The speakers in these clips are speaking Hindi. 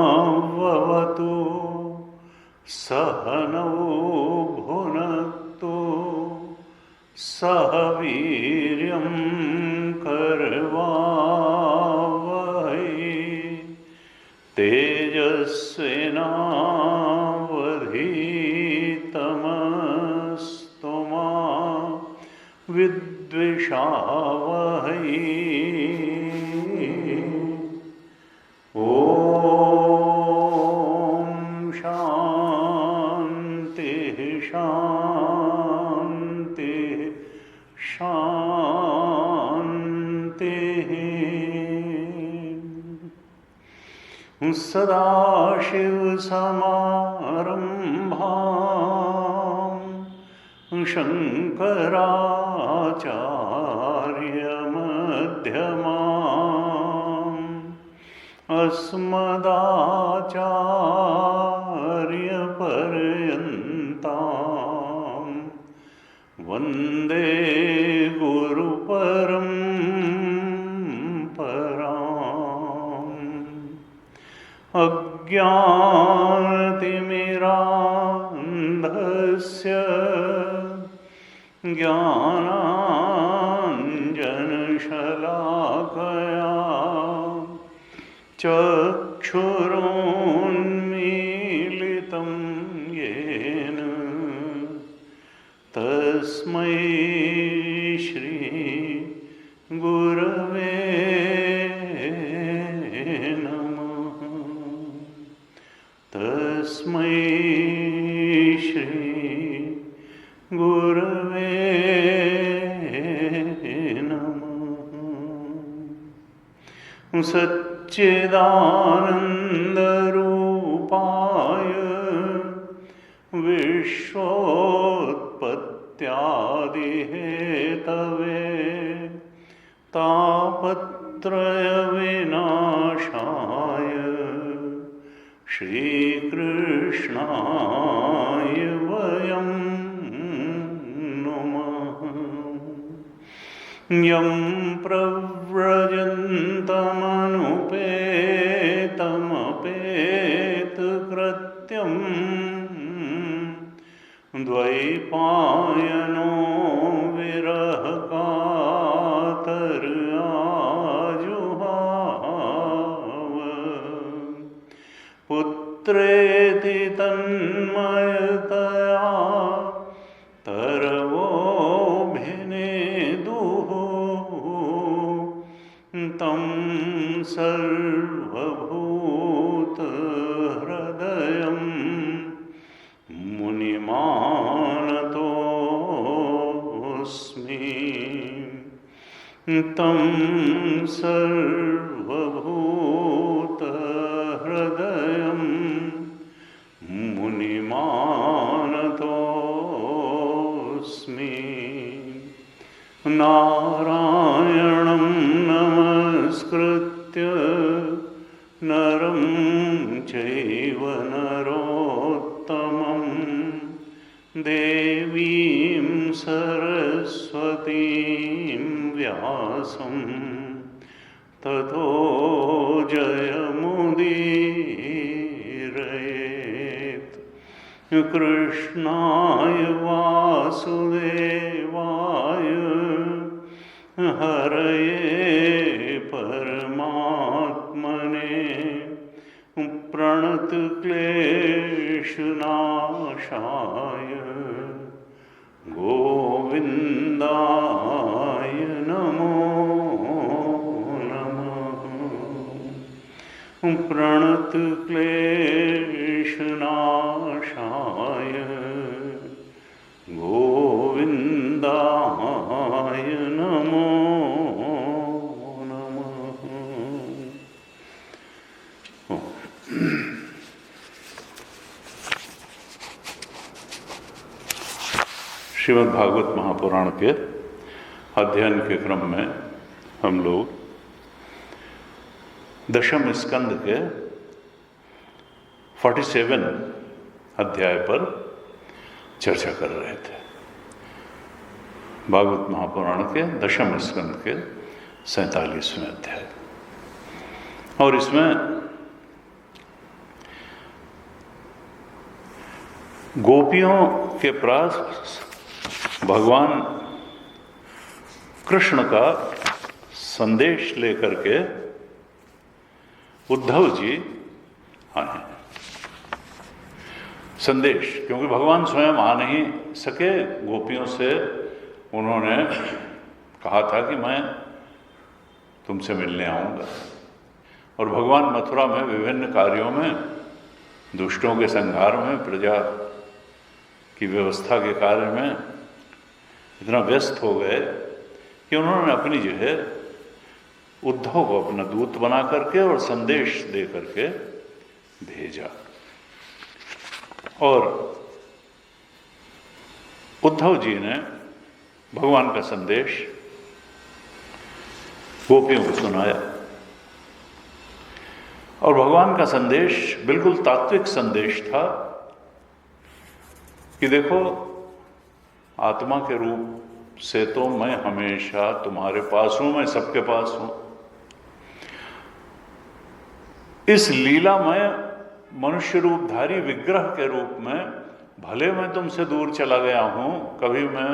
सहनावतु सहनौ भुनक्तु सह वीर्यं करवावहै तेजस्विनावधीतमस्तु मा विद्विषावहै। सदाशिवसमारम्भां शङ्कराचार्यमध्यमाम् अस्मदाचार्यपर्यन्तां वन्दे गुरुपरम्पराम्। अज्ञानतिमिरान्धस्य ज्ञानाञ्जनशलाकया चक्षुरुन्मीलितं येन तस्मै श्री गुरवे नमः। तस्मै श्री गुरवे नमः। सच्चिदानन्दरूपाय विश्वोत्पत्त्यादिहेतवे तापत्रयविनाशाय श्रीकृष्णाय वयं नुमः। यं प्रव्रजन्तमनुपेतमपेतकृत्यं द्वैपायनो विरहकातराजुहाव पुत्रेति तन्मयतया तरवोऽभिनेदुः तं सर्वभूतहृदयं मुनिमानतोऽस्मि। तं सर्वभूतहृदयं मुनिमानतोऽस्मि। नारायणं नमस्कृत्य नरं चैव नरोत्तमं देवीं सरस्वतीं व्यासं ततो जयमुदीरयेत्। कृष्णाय वासुदेवाय हरये परमात्मने प्रणत क्लेशनाशाय गोविंदाय नमो नमः। प्रणत क्लेशनाशाय गोविंदाय नमो नमः। श्रीमद् भागवत महापुराण के अध्ययन के क्रम में हम लोग दशम स्कंद के 47 अध्याय पर चर्चा कर रहे थे। भागवत महापुराण के दशम स्कंद के 47वें अध्याय, और इसमें गोपियों के पास भगवान कृष्ण का संदेश लेकर के उद्धव जी आए। संदेश, क्योंकि भगवान स्वयं आ नहीं सके, गोपियों से उन्होंने कहा था कि मैं तुमसे मिलने आऊंगा। और भगवान मथुरा में विभिन्न कार्यों में, दुष्टों के संहार में, प्रजा की व्यवस्था के कार्य में इतना व्यस्त हो गए कि उन्होंने अपनी जगह उद्धव को अपना दूत बना करके और संदेश दे करके भेजा। और उद्धव जी ने भगवान का संदेश गोपियों को सुनाया। और भगवान का संदेश बिल्कुल तात्विक संदेश था कि देखो, आत्मा के रूप से तो मैं हमेशा तुम्हारे पास हूं, मैं सबके पास हूं। इस लीला में मनुष्य रूपधारी विग्रह के रूप में भले मैं तुमसे दूर चला गया हूं, कभी मैं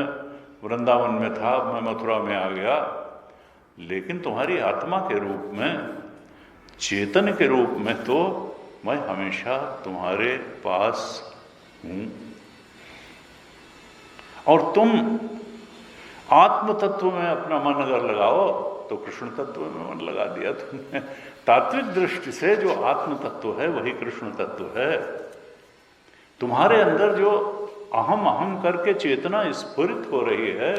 वृंदावन में था, अब मैं मथुरा में आ गया, लेकिन तुम्हारी आत्मा के रूप में, चेतन के रूप में तो मैं हमेशा तुम्हारे पास हूं। और तुम आत्म तत्व में अपना मन अगर लगाओ तो कृष्ण तत्व में मन लगा दिया तुमने। तात्विक दृष्टि से जो आत्म तत्व है वही कृष्ण तत्व है। तुम्हारे अंदर जो अहम अहम करके चेतना स्फुरित हो रही है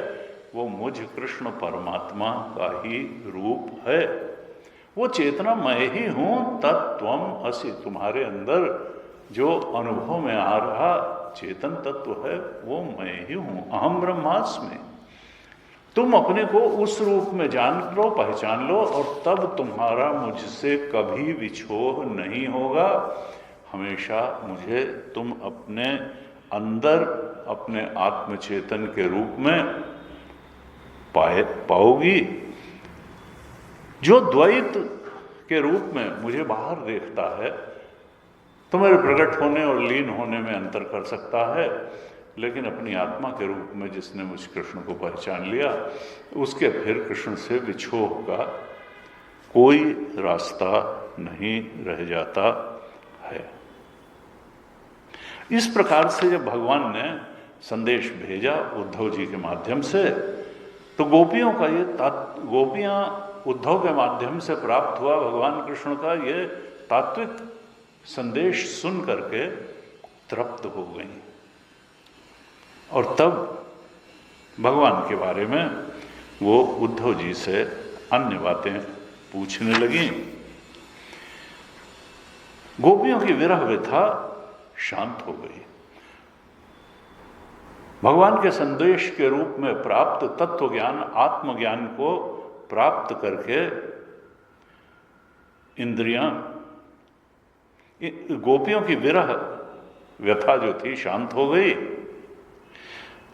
वो मुझ कृष्ण परमात्मा का ही रूप है। वो चेतना मैं ही हूं, तत्त्वम असि। तुम्हारे अंदर जो अनुभव में आ रहा चेतन तत्व है वो मैं ही हूं, अहम ब्रह्मास्मि। तुम अपने को उस रूप में जान लो, पहचान लो, और तब तुम्हारा मुझसे कभी विछोह नहीं होगा। हमेशा मुझे तुम अपने अंदर अपने आत्मचेतन के रूप में पाओगी। जो द्वैत के रूप में मुझे बाहर देखता है तो मेरे प्रकट होने और लीन होने में अंतर कर सकता है, लेकिन अपनी आत्मा के रूप में जिसने मुझ कृष्ण को पहचान लिया उसके फिर कृष्ण से विछोह का कोई रास्ता नहीं रह जाता है। इस प्रकार से जब भगवान ने संदेश भेजा उद्धव जी के माध्यम से, तो गोपियों का गोपियां उद्धव के माध्यम से प्राप्त हुआ भगवान कृष्ण का ये तात्विक संदेश सुन करके तृप्त हो गई। और तब भगवान के बारे में वो उद्धव जी से अन्य बातें पूछने लगी। गोपियों की विरह व्यथा शांत हो गई। भगवान के संदेश के रूप में प्राप्त तत्व ज्ञान, आत्मज्ञान को प्राप्त करके इंद्रियां, गोपियों की विरह व्यथा जो थी शांत हो गई।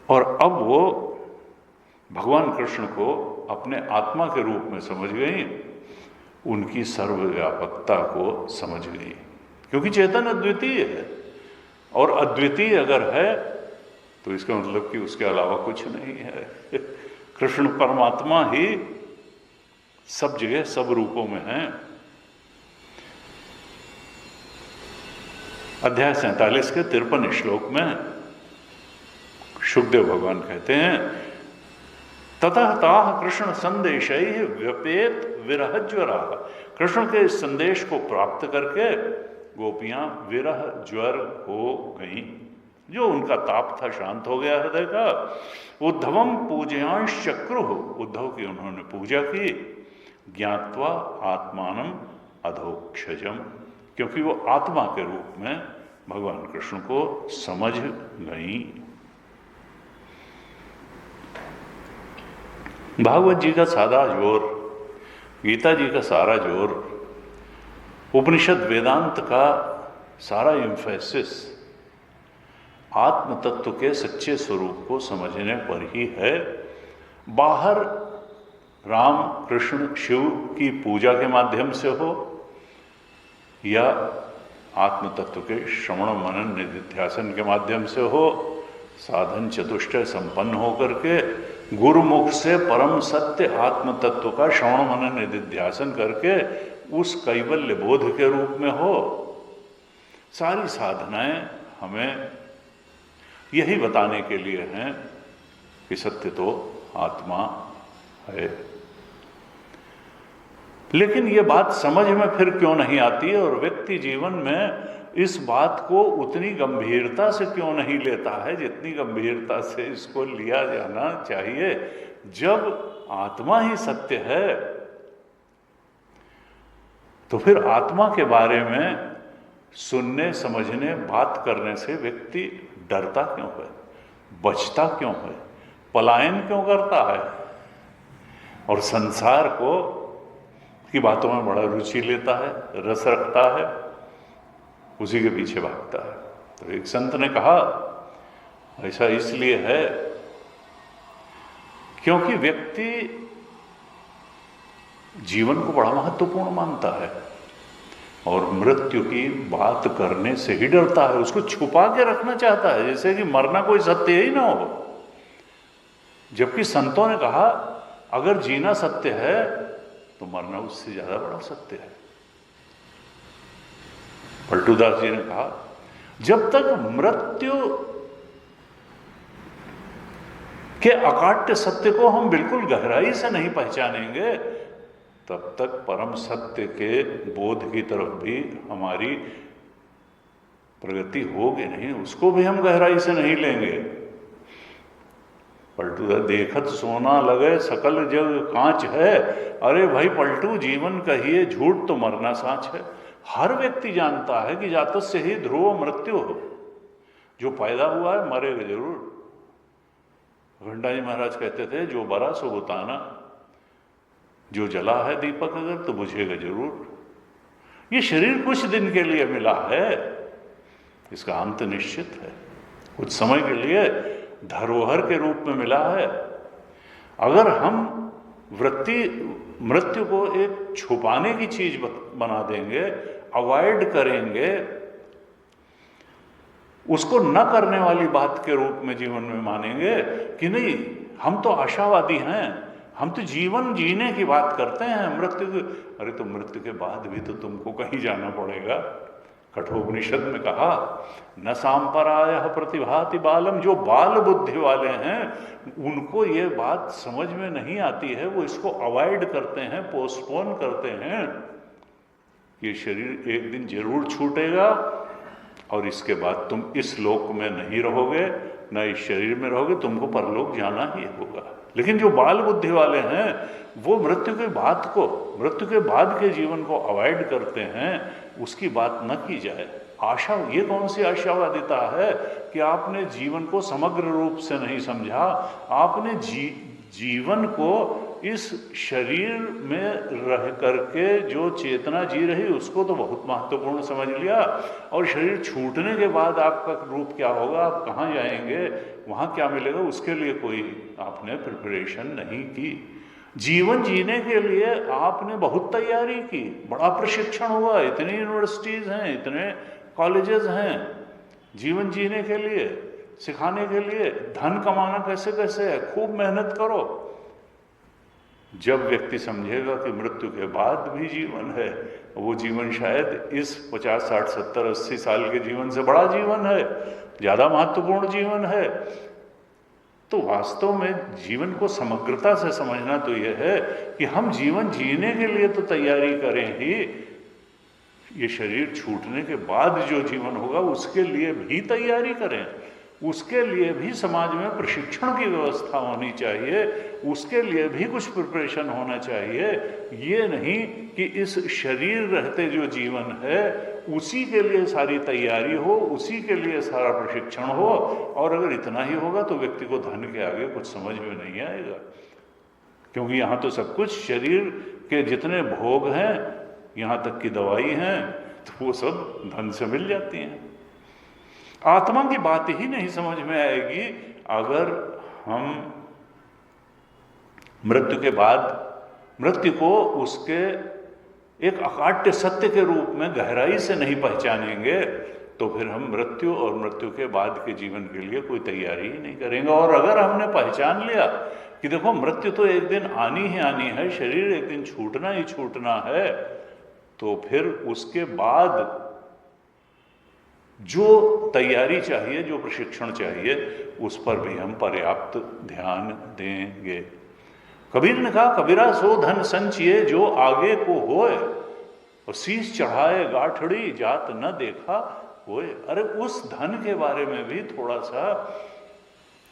और अब वो भगवान कृष्ण को अपने आत्मा के रूप में समझ गई, उनकी सर्वव्यापकता को समझ गई। क्योंकि चेतन अद्वितीय है, और अद्वितीय अगर है तो इसका मतलब कि उसके अलावा कुछ नहीं है। कृष्ण परमात्मा ही सब जगह सब रूपों में है। अध्याय 47 के 53 श्लोक में शुकदेव भगवान कहते हैं, ततः ताः कृष्ण संदेश व्यपेत विरह ज्वरा। कृष्ण के इस संदेश को प्राप्त करके गोपियां विरह ज्वर हो गईं, जो उनका ताप था शांत हो गया हृदय का। उद्धवम पूजयांश चक्रु, उद्धव की उन्होंने पूजा की। ज्ञात्वा आत्मानम अधोक्षजम, क्योंकि वो आत्मा के रूप में भगवान कृष्ण को समझ गई। भागवत जी का सारा जोर, गीता जी का सारा जोर, उपनिषद वेदांत का सारा एम्फेसिस आत्म तत्व के सच्चे स्वरूप को समझने पर ही है। बाहर राम कृष्ण शिव की पूजा के माध्यम से हो या आत्म तत्व के श्रवण मनन निधिध्यासन के माध्यम से हो, साधन चतुष्टय संपन्न होकर के गुरुमुख से परम सत्य आत्म तत्व का श्रवण मनन निधिध्यासन करके उस कैवल्य बोध के रूप में हो, सारी साधनाएं हमें यही बताने के लिए हैं कि सत्य तो आत्मा है। लेकिन ये बात समझ में फिर क्यों नहीं आती है, और व्यक्ति जीवन में इस बात को उतनी गंभीरता से क्यों नहीं लेता है जितनी गंभीरता से इसको लिया जाना चाहिए। जब आत्मा ही सत्य है तो फिर आत्मा के बारे में सुनने समझने बात करने से व्यक्ति डरता क्यों है, बचता क्यों है, पलायन क्यों करता है, और संसार को की बातों में बड़ा रुचि लेता है, रस रखता है, उसी के पीछे भागता है। तो एक संत ने कहा ऐसा इसलिए है क्योंकि व्यक्ति जीवन को बड़ा महत्वपूर्ण मानता है और मृत्यु की बात करने से ही डरता है, उसको छुपा के रखना चाहता है, जैसे कि मरना कोई सत्य ही ना हो। जबकि संतों ने कहा अगर जीना सत्य है तो मरना उससे ज्यादा बड़ा सत्य है। पलटूदास जी ने कहा जब तक मृत्यु के अकाट्य सत्य को हम बिल्कुल गहराई से नहीं पहचानेंगे तब तक परम सत्य के बोध की तरफ भी हमारी प्रगति होगी नहीं, उसको भी हम गहराई से नहीं लेंगे। पलटू देखत सोना लगे सकल जग कांच है। अरे भाई पलटू, जीवन कहिए झूठ तो मरना साँच है। हर व्यक्ति जानता है कि जातक से ही ध्रुव मृत्यु हो, जो पैदा हुआ है मरेगा जरूर। घंटा जी महाराज कहते थे जो बरा सो बुताना, जो जला है दीपक अगर तो बुझेगा जरूर। ये शरीर कुछ दिन के लिए मिला है, इसका अंत निश्चित है। कुछ समय के लिए धरोहर के रूप में मिला है। अगर हम मृत्यु को एक छुपाने की चीज बना देंगे, अवॉइड करेंगे, उसको न करने वाली बात के रूप में जीवन में मानेंगे कि नहीं हम तो आशावादी हैं, हम तो जीवन जीने की बात करते हैं, मृत्यु की। अरे तो मृत्यु के बाद भी तो तुमको कहीं जाना पड़ेगा। कठोपनिषद में कहा न सांपराय प्रतिभाति बालम, जो बाल बुद्धि वाले हैं उनको ये बात समझ में नहीं आती है, वो इसको अवॉइड करते हैं, पोस्टपोन करते हैं। ये शरीर एक दिन जरूर छूटेगा और इसके बाद तुम इस लोक में नहीं रहोगे, न इस शरीर में रहोगे, तुमको परलोक जाना ही होगा। लेकिन जो बाल बुद्धि वाले हैं वो मृत्यु के बाद के जीवन को अवॉइड करते हैं, उसकी बात न की जाए। आशा, ये कौन सी आशावादिता है कि आपने जीवन को समग्र रूप से नहीं समझा, आपने जीवन को इस शरीर में रह करके जो चेतना जी रही उसको तो बहुत महत्वपूर्ण समझ लिया, और शरीर छूटने के बाद आपका रूप क्या होगा, आप कहाँ जाएंगे, वहाँ क्या मिलेगा, उसके लिए कोई आपने प्रिपरेशन नहीं की। जीवन जीने के लिए आपने बहुत तैयारी की, बड़ा प्रशिक्षण हुआ, इतनी यूनिवर्सिटीज़ हैं, इतने कॉलेजेस हैं जीवन जीने के लिए, सिखाने के लिए। धन कमाना कैसे कैसे है, खूब मेहनत करो। जब व्यक्ति समझेगा कि मृत्यु के बाद भी जीवन है, वो जीवन शायद इस 50, 60, 70, 80 साल के जीवन से बड़ा जीवन है, ज़्यादा महत्वपूर्ण जीवन है। तो वास्तव में जीवन को समग्रता से समझना तो यह है कि हम जीवन जीने के लिए तो तैयारी करें ही, ये शरीर छूटने के बाद जो जीवन होगा उसके लिए भी तैयारी करें, उसके लिए भी समाज में प्रशिक्षण की व्यवस्था होनी चाहिए, उसके लिए भी कुछ प्रिपरेशन होना चाहिए। ये नहीं कि इस शरीर रहते जो जीवन है उसी के लिए सारी तैयारी हो, उसी के लिए सारा प्रशिक्षण हो, और अगर इतना ही होगा तो व्यक्ति को धन के आगे कुछ समझ में नहीं आएगा। क्योंकि यहाँ तो सब कुछ शरीर के जितने भोग हैं, यहाँ तक की दवाई हैं, तो वो सब धन से मिल जाती हैं। आत्मा की बात ही नहीं समझ में आएगी अगर हम मृत्यु के बाद मृत्यु को उसके एक अकाट्य सत्य के रूप में गहराई से नहीं पहचानेंगे, तो फिर हम मृत्यु और मृत्यु के बाद के जीवन के लिए कोई तैयारी ही नहीं करेंगे। और अगर हमने पहचान लिया कि देखो मृत्यु तो एक दिन आनी ही आनी है, शरीर एक दिन छूटना ही छूटना है, तो फिर उसके बाद जो तैयारी चाहिए, जो प्रशिक्षण चाहिए, उस पर भी हम पर्याप्त ध्यान देंगे। कबीर ने कहा, कबीरा सो धन संचिए जो आगे को होए, और शीश चढ़ाए गाठड़ी जात न देखा होए। अरे उस धन के बारे में भी थोड़ा सा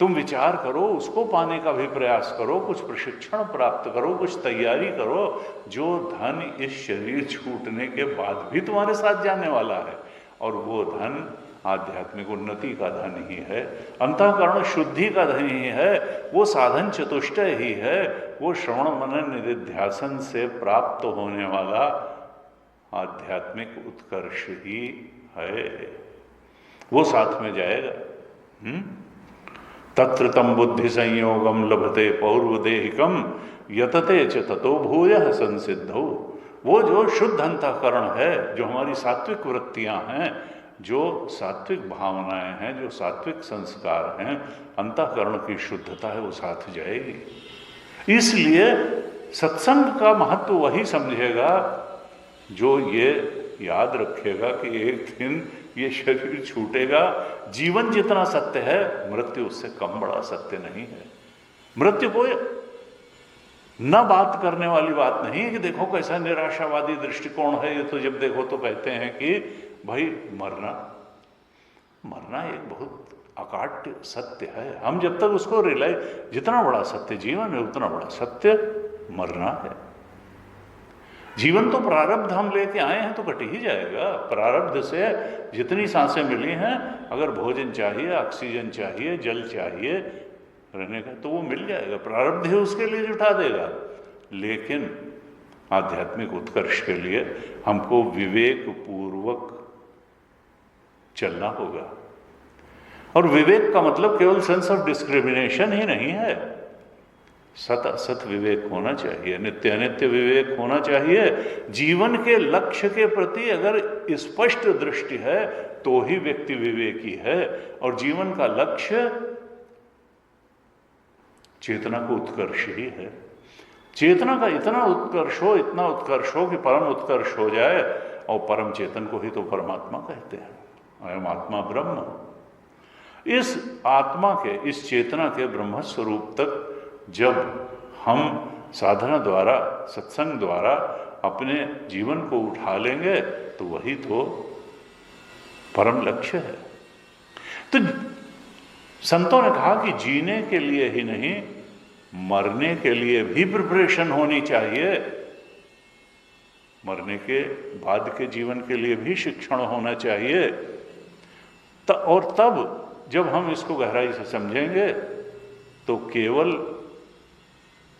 तुम विचार करो, उसको पाने का भी प्रयास करो, कुछ प्रशिक्षण प्राप्त करो, कुछ तैयारी करो, जो धन इस शरीर छूटने के बाद भी तुम्हारे साथ जाने वाला है। और वो धन आध्यात्मिक उन्नति का धन ही है, अंतःकरण शुद्धि का धन ही है, वो साधन चतुष्टय ही है, वो श्रवण मनन निधिध्यासन से प्राप्त होने वाला आध्यात्मिक उत्कर्ष ही है। वो साथ में जाएगा। तत्र तम बुद्धि संयोगम लभते पौर्वदेहिकम यतते च ततो भूयः संसिद्धौ। वो जो शुद्ध अंतःकरण है, जो हमारी सात्विक वृत्तियां हैं, जो सात्विक भावनाएं हैं, जो सात्विक संस्कार हैं, अंतःकरण की शुद्धता है, वो साथ जाएगी। इसलिए सत्संग का महत्व वही समझेगा जो ये याद रखेगा कि एक दिन ये शरीर छूटेगा। जीवन जितना सत्य है, मृत्यु उससे कम बड़ा सत्य नहीं है। मृत्यु को न बात करने वाली बात नहीं है कि देखो कैसा निराशावादी दृष्टिकोण है, ये तो जब देखो तो कहते हैं कि भाई मरना एक बहुत अकाट्य सत्य है। हम जब तक उसको रियलाइज, जितना बड़ा सत्य जीवन है उतना बड़ा सत्य मरना है। जीवन तो प्रारब्ध हम लेके आए हैं तो कट ही जाएगा। प्रारब्ध से जितनी सांसें मिली हैं, अगर भोजन चाहिए, ऑक्सीजन चाहिए, जल चाहिए रहने का, तो वो मिल जाएगा। प्रारब्ध है उसके लिए जुटा देगा। लेकिन आध्यात्मिक उत्कर्ष के लिए हमको विवेक पूर्वक चलना होगा। और विवेक का मतलब केवल सेंस ऑफ डिस्क्रिमिनेशन ही नहीं है, सत असत विवेक होना चाहिए, नित्य अनित्य विवेक होना चाहिए। जीवन के लक्ष्य के प्रति अगर स्पष्ट दृष्टि है तो ही व्यक्ति विवेकी है। और जीवन का लक्ष्य चेतना को उत्कर्ष ही है। चेतना का इतना उत्कर्ष हो कि परम उत्कर्ष हो जाए, और परम चेतन को ही तो परमात्मा कहते हैं। अयम आत्मा ब्रह्म। इस आत्मा के, इस चेतना के ब्रह्म स्वरूप तक जब हम साधना द्वारा, सत्संग द्वारा अपने जीवन को उठा लेंगे, तो वही तो परम लक्ष्य है। तो संतों ने कहा कि जीने के लिए ही नहीं, मरने के लिए भी प्रिपरेशन होनी चाहिए। मरने के बाद के जीवन के लिए भी शिक्षण होना चाहिए। और तब जब हम इसको गहराई से समझेंगे तो केवल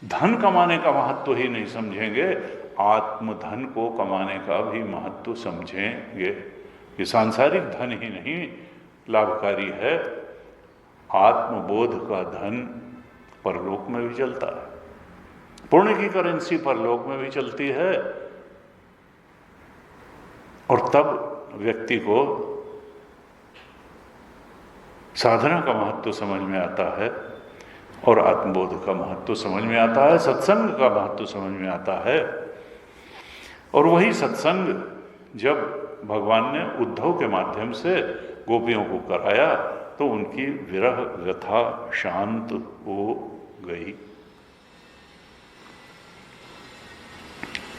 धन कमाने का महत्व ही नहीं समझेंगे, आत्मधन को कमाने का भी महत्व समझेंगे। ये सांसारिक धन ही नहीं लाभकारी है, आत्मबोध का धन परलोक में भी चलता है। पुण्य की करेंसी परलोक में भी चलती है। और तब व्यक्ति को साधना का महत्व समझ में आता है, और आत्मबोध का महत्व समझ में आता है, सत्संग का महत्व समझ में आता है। और वही सत्संग जब भगवान ने उद्धव के माध्यम से गोपियों को कराया तो उनकी विरह व्यथा शांत हो गई।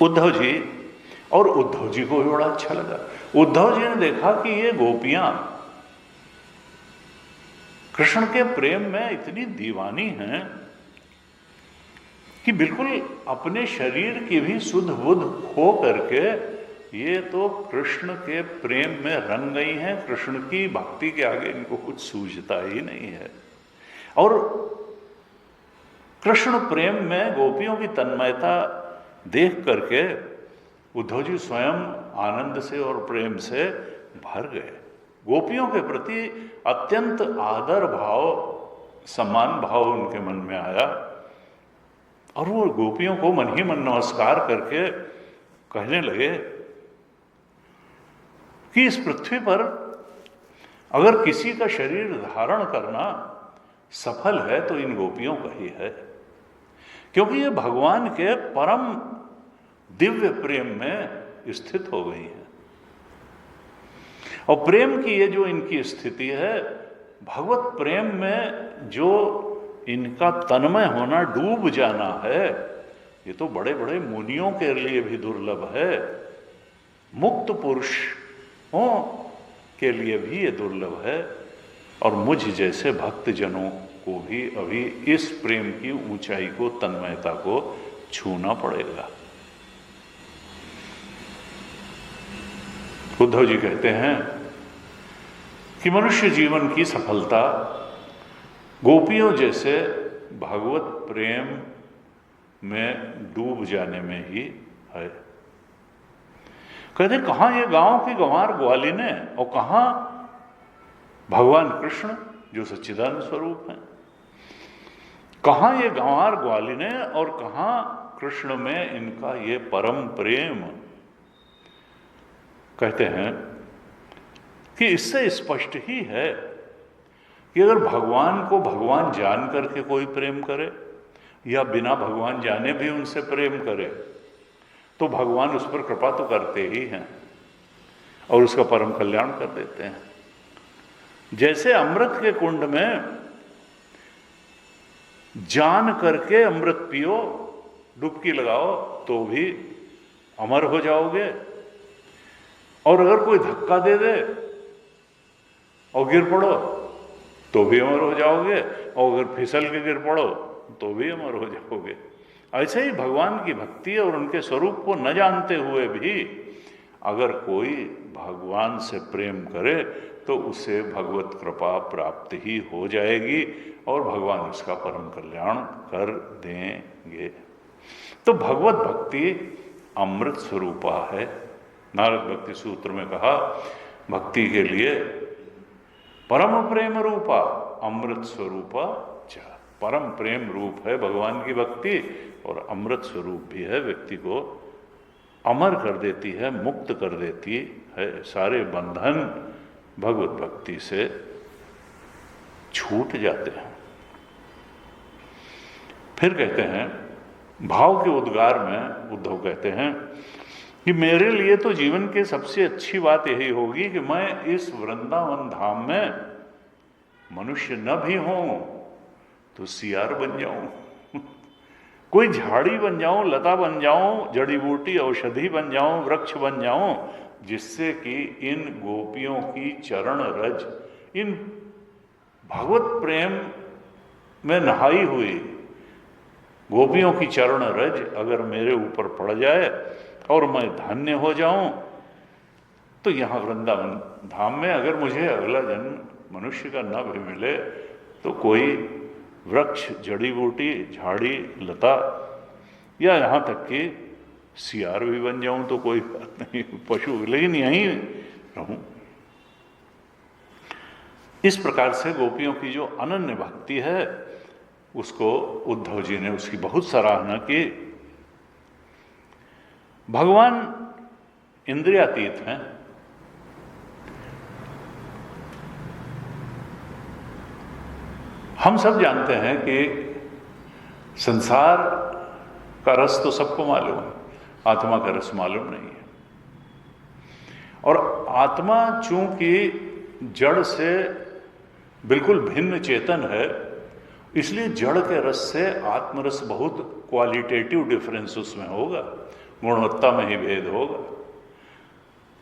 उद्धव जी को भी बड़ा अच्छा लगा। उद्धव जी ने देखा कि ये गोपियां कृष्ण के प्रेम में इतनी दीवानी हैं कि बिल्कुल अपने शरीर की भी सुध बुध खो करके ये तो कृष्ण के प्रेम में रंग गई हैं। कृष्ण की भक्ति के आगे इनको कुछ सूझता ही नहीं है। और कृष्ण प्रेम में गोपियों की तन्मयता देख करके उद्धव जी स्वयं आनंद से और प्रेम से भर गए। गोपियों के प्रति अत्यंत आदर भाव, सम्मान भाव उनके मन में आया और वो गोपियों को मन ही मन नमस्कार करके कहने लगे कि इस पृथ्वी पर अगर किसी का शरीर धारण करना सफल है तो इन गोपियों का ही है, क्योंकि ये भगवान के परम दिव्य प्रेम में स्थित हो गई हैं। और प्रेम की ये जो इनकी स्थिति है, भगवत प्रेम में जो इनका तन्मय होना, डूब जाना है, ये तो बड़े बड़े मुनियों के लिए भी दुर्लभ है। मुक्त पुरुषों के लिए भी ये दुर्लभ है और मुझ जैसे भक्तजनों को भी अभी इस प्रेम की ऊंचाई को, तन्मयता को छूना पड़ेगा। उद्धव जी कहते हैं कि मनुष्य जीवन की सफलता गोपियों जैसे भगवत प्रेम में डूब जाने में ही है। कहते कहां ये गांव की गंवार ग्वालिने और कहां भगवान कृष्ण जो सच्चिदानंद स्वरूप हैं। कहां ये गंवार ग्वालिने और कहां कृष्ण में इनका ये परम प्रेम। कहते हैं कि इससे स्पष्ट ही है कि अगर भगवान को भगवान जान करके कोई प्रेम करे या बिना भगवान जाने भी उनसे प्रेम करे तो भगवान उस पर कृपा तो करते ही हैं और उसका परम कल्याण कर देते हैं। जैसे अमृत के कुंड में जान करके अमृत पियो, डुबकी लगाओ तो भी अमर हो जाओगे, और अगर कोई धक्का दे दे और गिर पड़ो तो भी अमर हो जाओगे, और अगर फिसल के गिर पड़ो तो भी अमर हो जाओगे। ऐसे ही भगवान की भक्ति और उनके स्वरूप को न जानते हुए भी अगर कोई भगवान से प्रेम करे तो उसे भगवत कृपा प्राप्त ही हो जाएगी और भगवान उसका परम कल्याण कर देंगे। तो भगवत भक्ति अमृत स्वरूपा है। नारद भक्ति सूत्र में कहा, भक्ति के लिए परम प्रेम रूपा अमृत स्वरूपा च। परम प्रेम रूप है भगवान की भक्ति और अमृत स्वरूप भी है, व्यक्ति को अमर कर देती है, मुक्त कर देती है। सारे बंधन भगवत भक्ति से छूट जाते हैं। फिर कहते हैं, भाव के उद्गार में उद्धव कहते हैं कि मेरे लिए तो जीवन के सबसे अच्छी बात यही होगी कि मैं इस वृंदावन धाम में मनुष्य न भी हूं तो सियार बन जाऊं, कोई झाड़ी बन जाऊं, लता बन जाऊं, जड़ी बूटी औषधि बन जाऊं, वृक्ष बन जाऊं, जिससे कि इन गोपियों की चरण रज, इन भगवत प्रेम में नहाई हुई गोपियों की चरण रज अगर मेरे ऊपर पड़ जाए और मैं धन्य हो जाऊं तो यहां वृंदावन धाम में अगर मुझे अगला जन्म मनुष्य का न भी मिले तो कोई वृक्ष, जड़ी बूटी, झाड़ी, लता या यहां तक कि सियार भी बन जाऊं तो कोई बात नहीं, पशु, लेकिन यहीं रहूं। इस प्रकार से गोपियों की जो अनन्य भक्ति है उसको उद्धव जी ने उसकी बहुत सराहना की। भगवान इंद्रियातीत हैं। हम सब जानते हैं कि संसार का रस तो सबको मालूम है। आत्मा का रस मालूम नहीं है। और आत्मा चूंकि जड़ से बिल्कुल भिन्न चेतन है, इसलिए जड़ के रस से आत्मरस बहुत क्वालिटेटिव डिफरेंस उसमें होगा, गुणवत्ता में ही भेद होगा।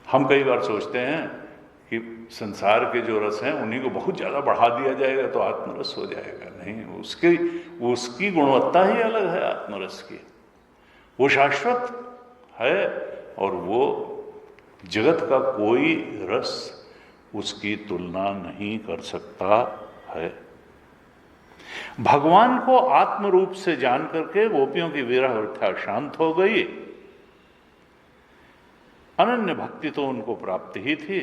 हम कई बार सोचते हैं कि संसार के जो रस हैं उन्हीं को बहुत ज़्यादा बढ़ा दिया जाएगा तो आत्मरस हो जाएगा। नहीं, उसकी गुणवत्ता ही अलग है आत्मरस की। वो शाश्वत है और वो जगत का कोई रस उसकी तुलना नहीं कर सकता है। भगवान को आत्म रूप से जान करके गोपियों की विरह अवस्था शांत हो गई। अनन्य भक्ति तो उनको प्राप्त ही थी।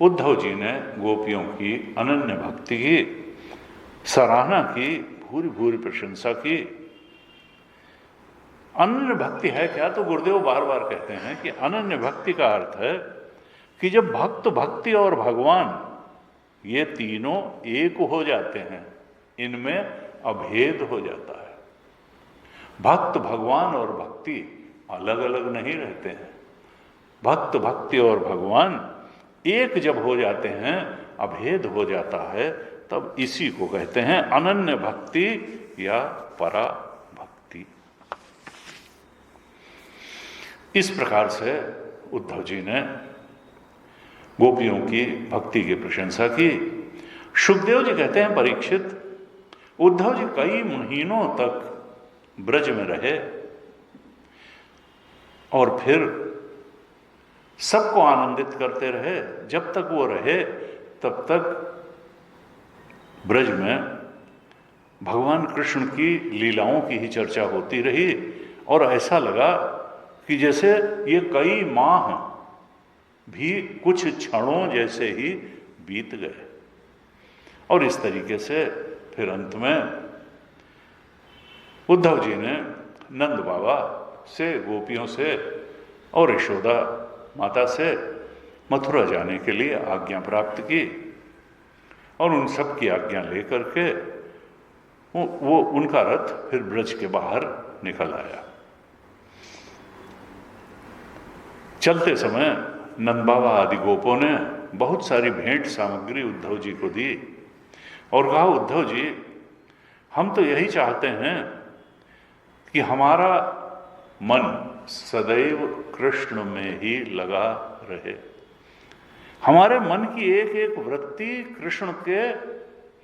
उद्धव जी ने गोपियों की अनन्य भक्ति की सराहना की, भूरी भूरी प्रशंसा की। अनन्य भक्ति है क्या? तो गुरुदेव बार बार कहते हैं कि अनन्य भक्ति का अर्थ है कि जब भक्त, भक्ति और भगवान ये तीनों एक हो जाते हैं, इनमें अभेद हो जाता है। भक्त, भगवान और भक्ति अलग अलग नहीं रहते हैं। भक्त, भक्ति और भगवान एक जब हो जाते हैं, अभेद हो जाता है, तब इसी को कहते हैं अनन्य भक्ति या परा भक्ति। इस प्रकार से उद्धव जी ने गोपियों की भक्ति की प्रशंसा की। सुखदेव जी कहते हैं, परीक्षित, उद्धव जी कई महीनों तक ब्रज में रहे और फिर सबको आनंदित करते रहे। जब तक वो रहे तब तक ब्रज में भगवान कृष्ण की लीलाओं की ही चर्चा होती रही और ऐसा लगा कि जैसे ये कई माह भी कुछ क्षणों जैसे ही बीत गए। और इस तरीके से फिर अंत में उद्धव जी ने नंद बाबा से, गोपियों से और यशोदा माता से मथुरा जाने के लिए आज्ञा प्राप्त की और उन सब की आज्ञा लेकर के वो उनका रथ फिर ब्रज के बाहर निकल आया। चलते समय नंद बाबा आदि गोपों ने बहुत सारी भेंट सामग्री उद्धव जी को दी और कहा, उद्धव जी, हम तो यही चाहते हैं कि हमारा मन सदैव कृष्ण में ही लगा रहे। हमारे मन की एक एक वृत्ति कृष्ण के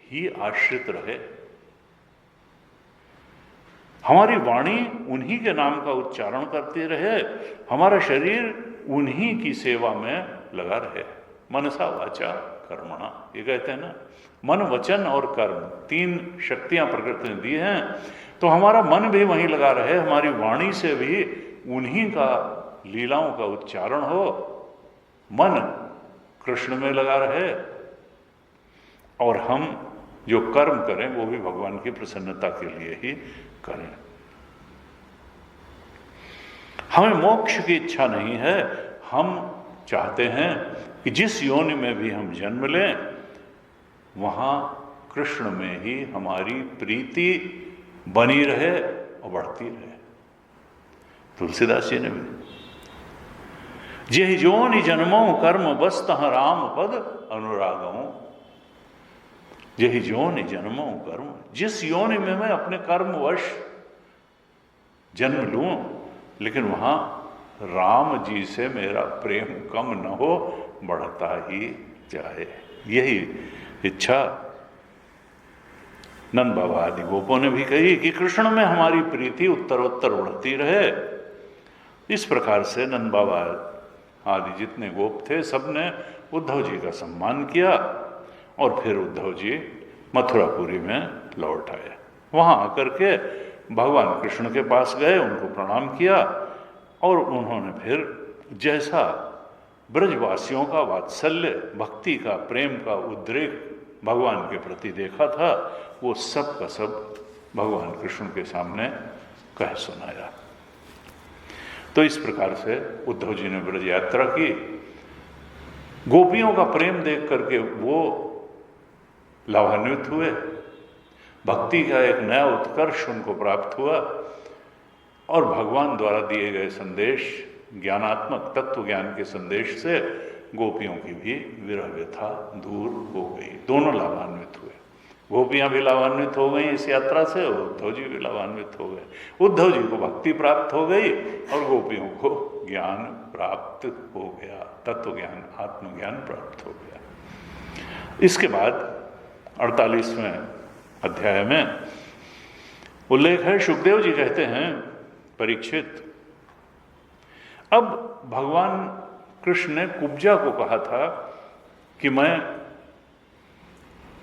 ही आश्रित रहे। हमारी वाणी उन्हीं के नाम का उच्चारण करती रहे, हमारा शरीर उन्हीं की सेवा में लगा रहे। मनसा वाचा कर्मणा, ये कहते हैं ना, मन, वचन और कर्म, तीन शक्तियां प्रकृति ने दी हैं। तो हमारा मन भी वहीं लगा रहे, हमारी वाणी से भी उन्हीं का लीलाओं का उच्चारण हो, मन कृष्ण में लगा रहे और हम जो कर्म करें वो भी भगवान की प्रसन्नता के लिए ही करें। हमें मोक्ष की इच्छा नहीं है, हम चाहते हैं कि जिस योनि में भी हम जन्म लें वहां कृष्ण में ही हमारी प्रीति बनी रहे और बढ़ती रहे। तुलसीदास जी ने भी, जेहि जोनि जन्मों कर्म बस्तः राम पद अनुरागों। जेहि जोनि जन्मों कर्म, जिस योनि में मैं अपने कर्मवश जन्म लूं लेकिन वहां राम जी से मेरा प्रेम कम न हो, बढ़ता ही जाए। यही इच्छा नंद बाबा आदि गोपों ने भी कही कि कृष्ण में हमारी प्रीति उत्तरोत्तर बढ़ती रहे। इस प्रकार से नंद बाबा आदि जितने गोप थे सबने उद्धव जी का सम्मान किया और फिर उद्धव जी मथुरापुरी में लौट आए। वहां आकर के भगवान कृष्ण के पास गए, उनको प्रणाम किया और उन्होंने फिर जैसा ब्रजवासियों का वात्सल्य, भक्ति का, प्रेम का उद्रेक भगवान के प्रति देखा था, वो सब का सब भगवान कृष्ण के सामने कह सुनाया। तो इस प्रकार से उद्धव जी ने ब्रज यात्रा की। गोपियों का प्रेम देख करके वो लाभान्वित हुए, भक्ति का एक नया उत्कर्ष उनको प्राप्त हुआ। और भगवान द्वारा दिए गए संदेश, ज्ञानात्मक तत्व ज्ञान के संदेश से गोपियों की भी विरह व्यथा दूर हो गई। दोनों लाभान्वित हुए, गोपियां भी लाभान्वित हो गई इस यात्रा से, और उद्धव जी भी लाभान्वित हो गए। उद्धव जी को भक्ति प्राप्त हो गई और गोपियों को ज्ञान प्राप्त हो गया, तत्व ज्ञान, आत्मज्ञान प्राप्त हो गया। इसके बाद 48वें अध्याय में उल्लेख है, सुखदेव जी कहते हैं, परीक्षित, अब भगवान कृष्ण ने कुब्जा को कहा था कि मैं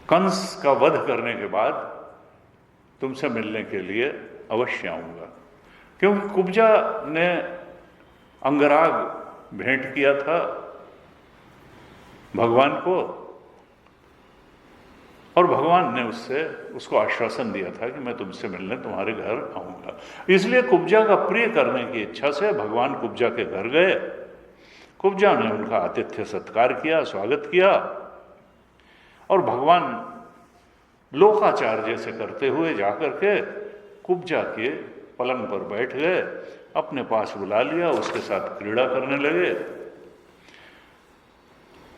कंस का वध करने के बाद तुमसे मिलने के लिए अवश्य आऊंगा, क्योंकि कुब्जा ने अंगराग भेंट किया था भगवान को, और भगवान ने उसको आश्वासन दिया था कि मैं तुमसे मिलने तुम्हारे घर आऊंगा। इसलिए कुब्जा का प्रिय करने की इच्छा से भगवान कुब्जा के घर गए। कुब्जा ने उनका आतिथ्य सत्कार किया, स्वागत किया, और भगवान लोकाचार जैसे करते हुए जाकर के कुब्जा के पलंग पर बैठ गए, अपने पास बुला लिया, उसके साथ क्रीड़ा करने लगे।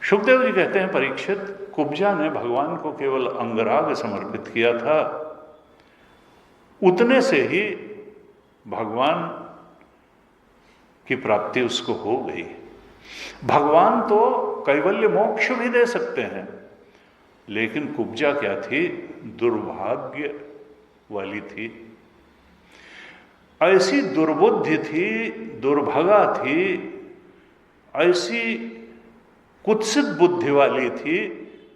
सुखदेव जी कहते हैं, परीक्षित, कुब्जा ने भगवान को केवल अंगराग समर्पित किया था, उतने से ही भगवान की प्राप्ति उसको हो गई। भगवान तो कैवल्य मोक्ष भी दे सकते हैं, लेकिन कुब्जा क्या थी? दुर्भाग्य वाली थी, ऐसी दुर्बुद्धि थी, दुर्भगा थी, ऐसी कुत्सित बुद्धि वाली थी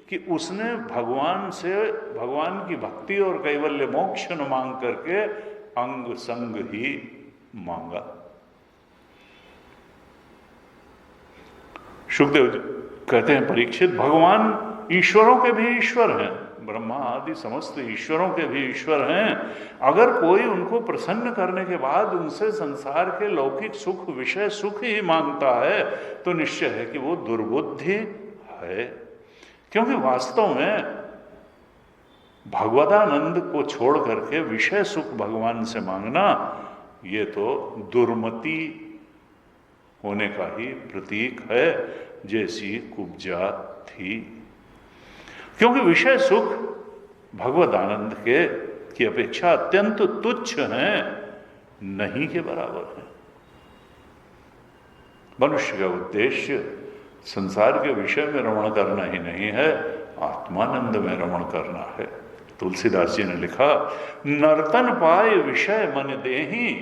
कि उसने भगवान से भगवान की भक्ति और कैवल्य मोक्ष न मांग करके अंग संग ही मांगा। सुखदेव कहते हैं, परीक्षित, भगवान ईश्वरों के भी ईश्वर हैं, ब्रह्मा आदि समस्त ईश्वरों के भी ईश्वर हैं। अगर कोई उनको प्रसन्न करने के बाद उनसे संसार के लौकिक सुख, विषय सुख ही मांगता है, तो निश्चय है कि वो दुर्बुद्धि है। क्योंकि वास्तव में भगवदानंद को छोड़ करके विषय सुख भगवान से मांगना, ये तो दुर्मति होने का ही प्रतीक है, जैसी कुब्जा थी। क्योंकि विषय सुख भगवद आनंद की अपेक्षा अत्यंत तुच्छ हैं, नहीं के बराबर है। मनुष्य का उद्देश्य संसार के विषय में रमण करना ही नहीं है, आत्मानंद में रमण करना है। तुलसीदास जी ने लिखा, नर्तन पाए विषय मन देही,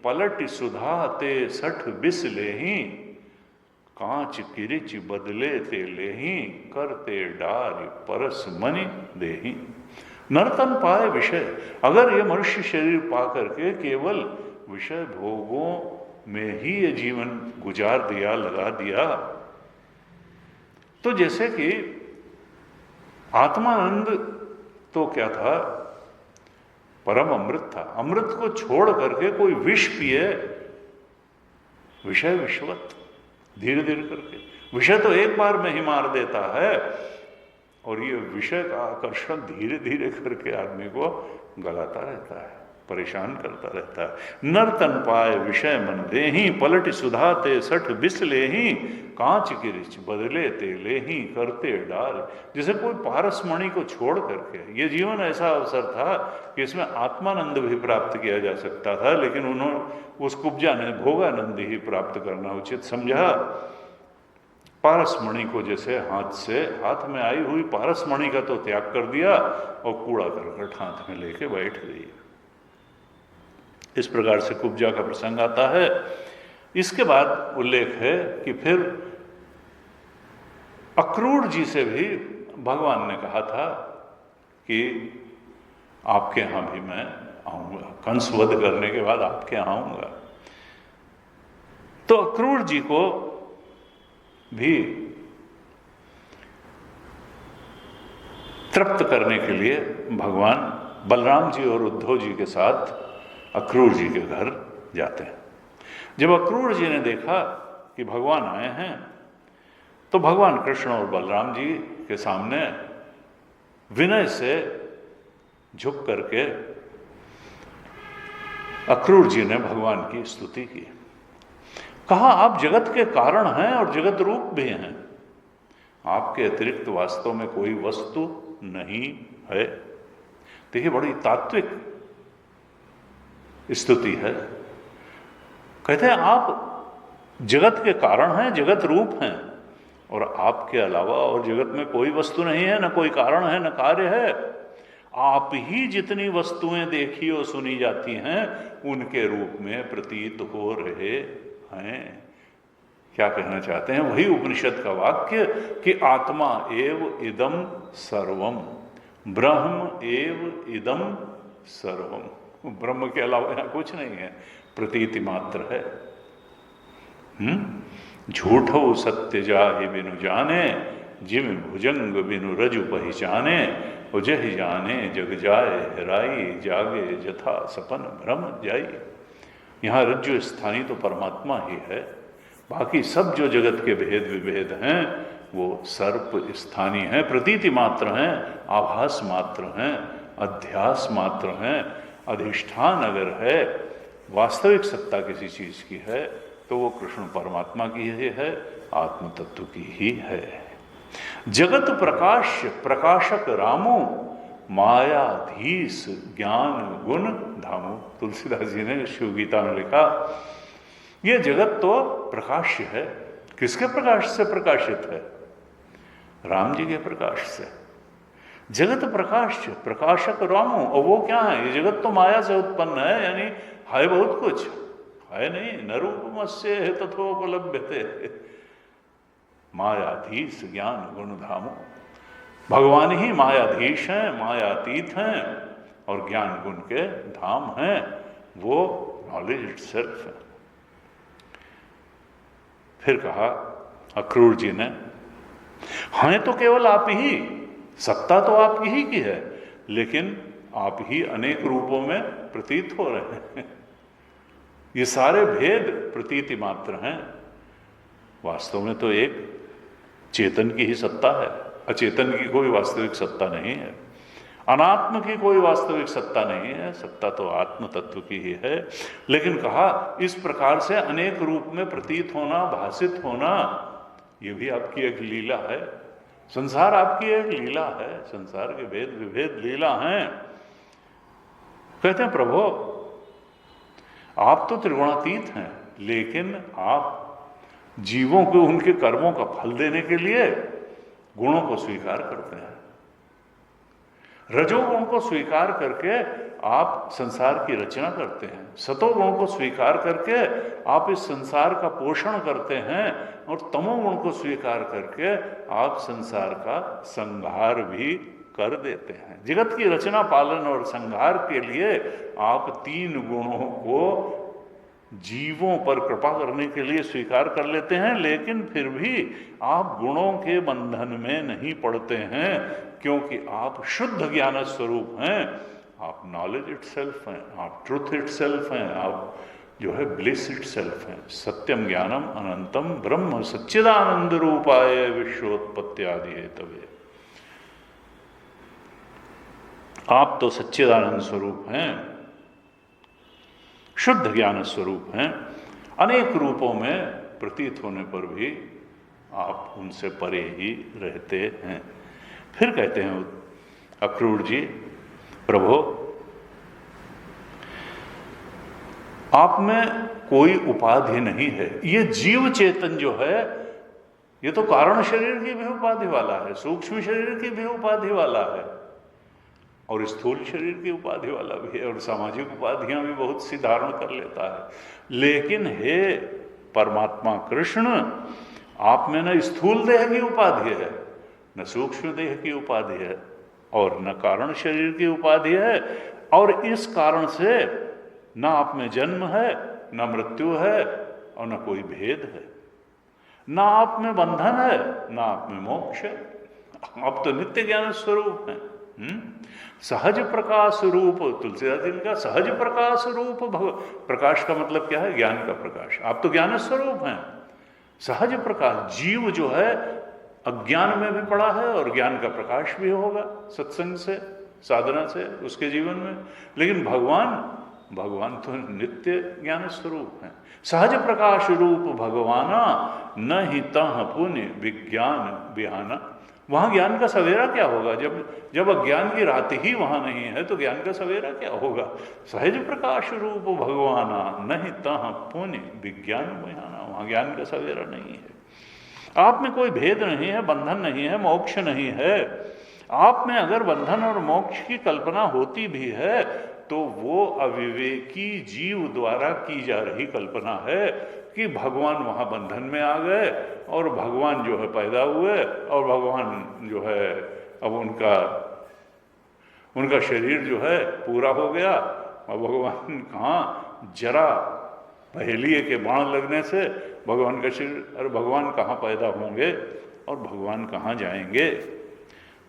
पलट सुधा ते सठ बिस लेही, कांच किरिच बदले ते लेही, करते डार परस मनि देही। नर्तन पाए विषय, अगर ये मनुष्य शरीर पा करके केवल विषय भोगों में ही ये जीवन गुजार दिया, लगा दिया, तो जैसे कि आत्मानंद तो क्या था? परम अमृत था। अमृत को छोड़ करके कोई विष पिए, विषय विषवत, धीरे धीरे करके। विषय तो एक बार में ही मार देता है, और ये विषय का आकर्षण धीरे धीरे करके आदमी को गलाता रहता है, परेशान करता रहता है। नर्तन पाए विषय मन देही, पलट सुधा ते सठ बिस लेही, कांच की रिच बदले ते लेही, करते डाल। जैसे कोई पारस मणि को छोड़ करके, ये जीवन ऐसा अवसर था कि इसमें आत्मानंद भी प्राप्त किया जा सकता था, लेकिन उन्होंने, उस कुब्जा ने भोगानंद ही प्राप्त करना उचित समझा। पारस मणि को जैसे हाथ में आई हुई पारस मणि का तो त्याग कर दिया, और कूड़ा करकट हाथ में लेके बैठ गई। इस प्रकार से कुब्जा का प्रसंग आता है। इसके बाद उल्लेख है कि फिर अक्रूर जी से भी भगवान ने कहा था कि आपके यहां भी मैं आऊंगा, कंस वध करने के बाद आपके यहां आऊंगा। तो अक्रूर जी को भी तृप्त करने के लिए भगवान बलराम जी और उद्धव जी के साथ अक्रूर जी के घर जाते हैं। जब अक्रूर जी ने देखा कि भगवान आए हैं, तो भगवान कृष्ण और बलराम जी के सामने विनय से झुक करके अक्रूर जी ने भगवान की स्तुति की, कहा आप जगत के कारण हैं और जगत रूप भी हैं, आपके अतिरिक्त वास्तव में कोई वस्तु नहीं है। देखिए बड़ी तात्विक स्तुति है। कहते हैं आप जगत के कारण हैं, जगत रूप हैं, और आपके अलावा और जगत में कोई वस्तु नहीं है, न कोई कारण है, न कार्य है। आप ही जितनी वस्तुएं देखी और सुनी जाती हैं उनके रूप में प्रतीत हो रहे हैं। क्या कहना चाहते हैं? वही उपनिषद का वाक्य कि आत्मा एव इदम सर्वम, ब्रह्म एव इदम सर्वम। ब्रह्म के अलावा यहां कुछ नहीं है, प्रतीति मात्र है। झूठो सत्य जाहि बिनु जाने, जिम भुजंग बिनु रजु पहचाने, उजह जाने जग जाए हेराई, जागे जथा सपन भ्रम जाई। यहाँ रज्जु स्थानी तो परमात्मा ही है, बाकी सब जो जगत के भेद विभेद हैं वो सर्प स्थानी हैं, प्रतीति मात्र हैं, आभास मात्र हैं, अध्यास मात्र हैं। अधिष्ठान अगर है, वास्तविक सत्ता किसी चीज की है तो वो कृष्ण परमात्मा की ही है, आत्म तत्व की ही है। जगत प्रकाश प्रकाशक रामो, मायाधीश ज्ञान गुण धामो। तुलसीदास जी ने शिव गीता में लिखा, ये जगत तो प्रकाश्य है। किसके प्रकाश से प्रकाशित है? राम जी के प्रकाश से। जगत प्रकाश्य प्रकाशक रामो, और वो क्या है? ये जगत तो माया से उत्पन्न है, यानी है बहुत कुछ, है नहीं न रूपमस्य है तथोपलभ्यते। मायाधीश ज्ञान गुण धामो, भगवान ही मायाधीश हैं, मायातीत हैं और ज्ञान गुण के धाम हैं। वो नॉलेज इटसेल्फ है। फिर कहा अक्रूर जी ने, हैं तो केवल आप ही, सत्ता तो आपकी ही की है, लेकिन आप ही अनेक रूपों में प्रतीत हो रहे हैं। ये सारे भेद प्रतीति मात्र हैं, वास्तव में तो एक चेतन की ही सत्ता है। अचेतन की कोई वास्तविक सत्ता नहीं है, अनात्म की कोई वास्तविक सत्ता नहीं है, सत्ता तो आत्म तत्व की ही है। लेकिन कहा इस प्रकार से अनेक रूप में प्रतीत होना, भाषित होना, ये भी आपकी एक लीला है। संसार आपकी एक लीला है, संसार के भेद विभेद लीला हैं। कहते हैं प्रभु आप तो त्रिगुणातीत हैं, लेकिन आप जीवों को उनके कर्मों का फल देने के लिए गुणों को स्वीकार करते हैं। रजोगुण को स्वीकार करके आप संसार की रचना करते हैं, सतोगुण को स्वीकार करके आप इस संसार का पोषण करते हैं, और तमोगुण को स्वीकार करके आप संसार का संहार भी कर देते हैं। जगत की रचना पालन और संहार के लिए आप तीन गुणों को जीवों पर कृपा करने के लिए स्वीकार कर लेते हैं, लेकिन फिर भी आप गुणों के बंधन में नहीं पड़ते हैं, क्योंकि आप शुद्ध ज्ञान स्वरूप हैं, आप नॉलेज इटसेल्फ हैं, आप ट्रुथ इटसेल्फ हैं, आप जो है ब्लिस इटसेल्फ हैं। सत्यम ज्ञानम अनंतम ब्रह्म सच्चिदानंद रूपाय विश्वोत्पत्ति आदि हेतवे। आप तो सच्चिदानंद स्वरूप हैं, शुद्ध ज्ञान स्वरूप हैं, अनेक रूपों में प्रतीत होने पर भी आप उनसे परे ही रहते हैं। फिर कहते हैं अक्रूर जी, प्रभु आप में कोई उपाधि नहीं है। ये जीव चेतन जो है ये तो कारण शरीर की भी उपाधि वाला है, सूक्ष्म शरीर की भी उपाधि वाला है, और स्थूल शरीर की उपाधि वाला भी है, और सामाजिक उपाधियां भी बहुत सी धारण कर लेता है। लेकिन हे परमात्मा कृष्ण, आप में न स्थूल देह की उपाधि है, न सूक्ष्म देह की उपाधि है, और न कारण शरीर की उपाधि है, और इस कारण से न आप में जन्म है, न मृत्यु है, और न कोई भेद है। न आप में बंधन है, न आप में मोक्ष है। आप तो नित्य ज्ञान स्वरूप हैं। सहज प्रकाश रूप, तुलसीदास जी का सहज प्रकाश रूप प्रकाश का मतलब क्या है? ज्ञान का प्रकाश। आप तो ज्ञान स्वरूप हैं। सहज प्रकाश, जीव जो है अज्ञान में भी पड़ा है और ज्ञान का प्रकाश भी होगा सत्संग से, साधना से उसके जीवन में। लेकिन भगवान भगवान तो नित्य ज्ञान स्वरूप है। सहज प्रकाश रूप भगवाना न ही तह पुण्य विज्ञान बिहाना। वहां ज्ञान का सवेरा क्या होगा? जब अज्ञान की रात ही वहां नहीं है तो ज्ञान का सवेरा क्या होगा? सहज प्रकाश रूप भगवाना न ही तह पुण्य विज्ञान बिहाना। वहां ज्ञान का सवेरा नहीं है। आप में कोई भेद नहीं है, बंधन नहीं है, मोक्ष नहीं है। आप में अगर बंधन और मोक्ष की कल्पना होती भी है तो वो अविवेकी जीव द्वारा की जा रही कल्पना है कि भगवान वहां बंधन में आ गए और भगवान जो है पैदा हुए और भगवान जो है अब उनका शरीर जो है पूरा हो गया और भगवान कहाँ, जरा पहेलिए के बाण लगने से भगवान का शरीर, अरे भगवान कहाँ पैदा होंगे और भगवान कहाँ जाएंगे?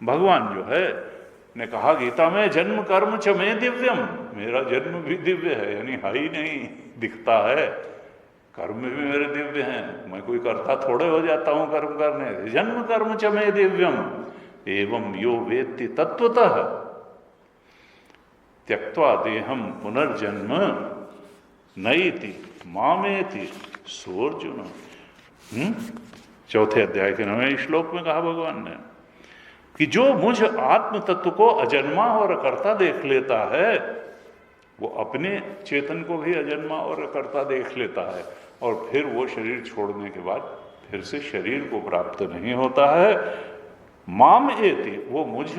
भगवान जो है ने कहा गीता में, जन्म कर्म च में दिव्यम, मेरा जन्म भी दिव्य है, यानी है ही नहीं, दिखता है। कर्म भी मेरे दिव्य हैं, मैं कोई करता थोड़े हो जाता हूं कर्म करने से। जन्म कर्म च में दिव्यम एवं यो वेत्ति तत्वतः त्यक्त्वा देहम पुनर्जन्म नईति मामेति सोर्जुन। चौथे अध्याय के 9वें श्लोक में कहा भगवान ने कि जो मुझ आत्म तत्व को अजन्मा और अकर्ता देख लेता है वो अपने चेतन को भी अजन्मा और अकर्ता देख लेता है और फिर वो शरीर छोड़ने के बाद फिर से शरीर को प्राप्त नहीं होता है। माम एति, वो मुझ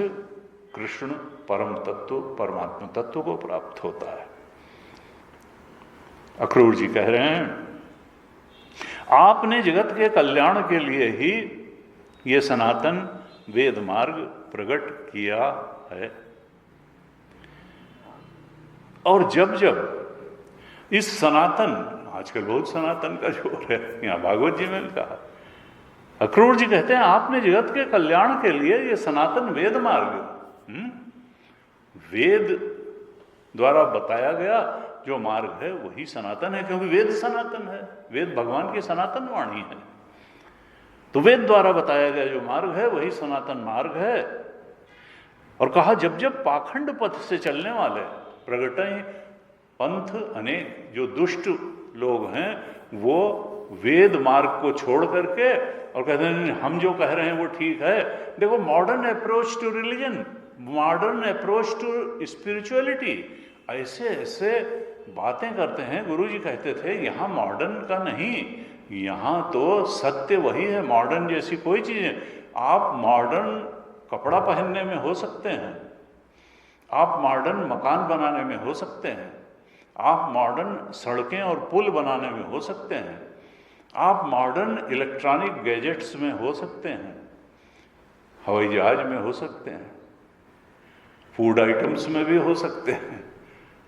कृष्ण परम तत्व परमात्मा तत्व को प्राप्त होता है। अक्रूर जी कह रहे हैं, आपने जगत के कल्याण के लिए ही ये सनातन वेद मार्ग प्रकट किया है और जब जब इस सनातन, आजकल बहुत सनातन का जोर है, यहां भागवत जी में भी कहा, अक्रूर जी कहते हैं आपने जगत के कल्याण के लिए ये सनातन वेद मार्ग, वेद द्वारा बताया गया जो मार्ग है वही सनातन है, क्योंकि वेद सनातन है, वेद भगवान की सनातन वाणी है। तो वेद द्वारा बताया गया जो मार्ग है वही सनातन मार्ग है। और कहा जब जब पाखंड पथ से चलने वाले प्रगटें पंथ अनेक, जो दुष्ट लोग हैं वो वेद मार्ग को छोड़ करके और कहते हैं हम जो कह रहे हैं वो ठीक है। देखो, modern approach to religion, modern approach to spirituality, ऐसे ऐसे बातें करते हैं। गुरु जी कहते थे यहाँ मॉडर्न का नहीं, यहाँ तो सत्य वही है। मॉडर्न जैसी कोई चीज़ है, आप मॉडर्न कपड़ा पहनने में हो सकते हैं, आप मॉडर्न मकान बनाने में हो सकते हैं, आप मॉडर्न सड़कें और पुल बनाने में हो सकते हैं, आप मॉडर्न इलेक्ट्रॉनिक गैजेट्स में हो सकते हैं, हवाई जहाज में हो सकते हैं, फूड आइटम्स में भी हो सकते हैं,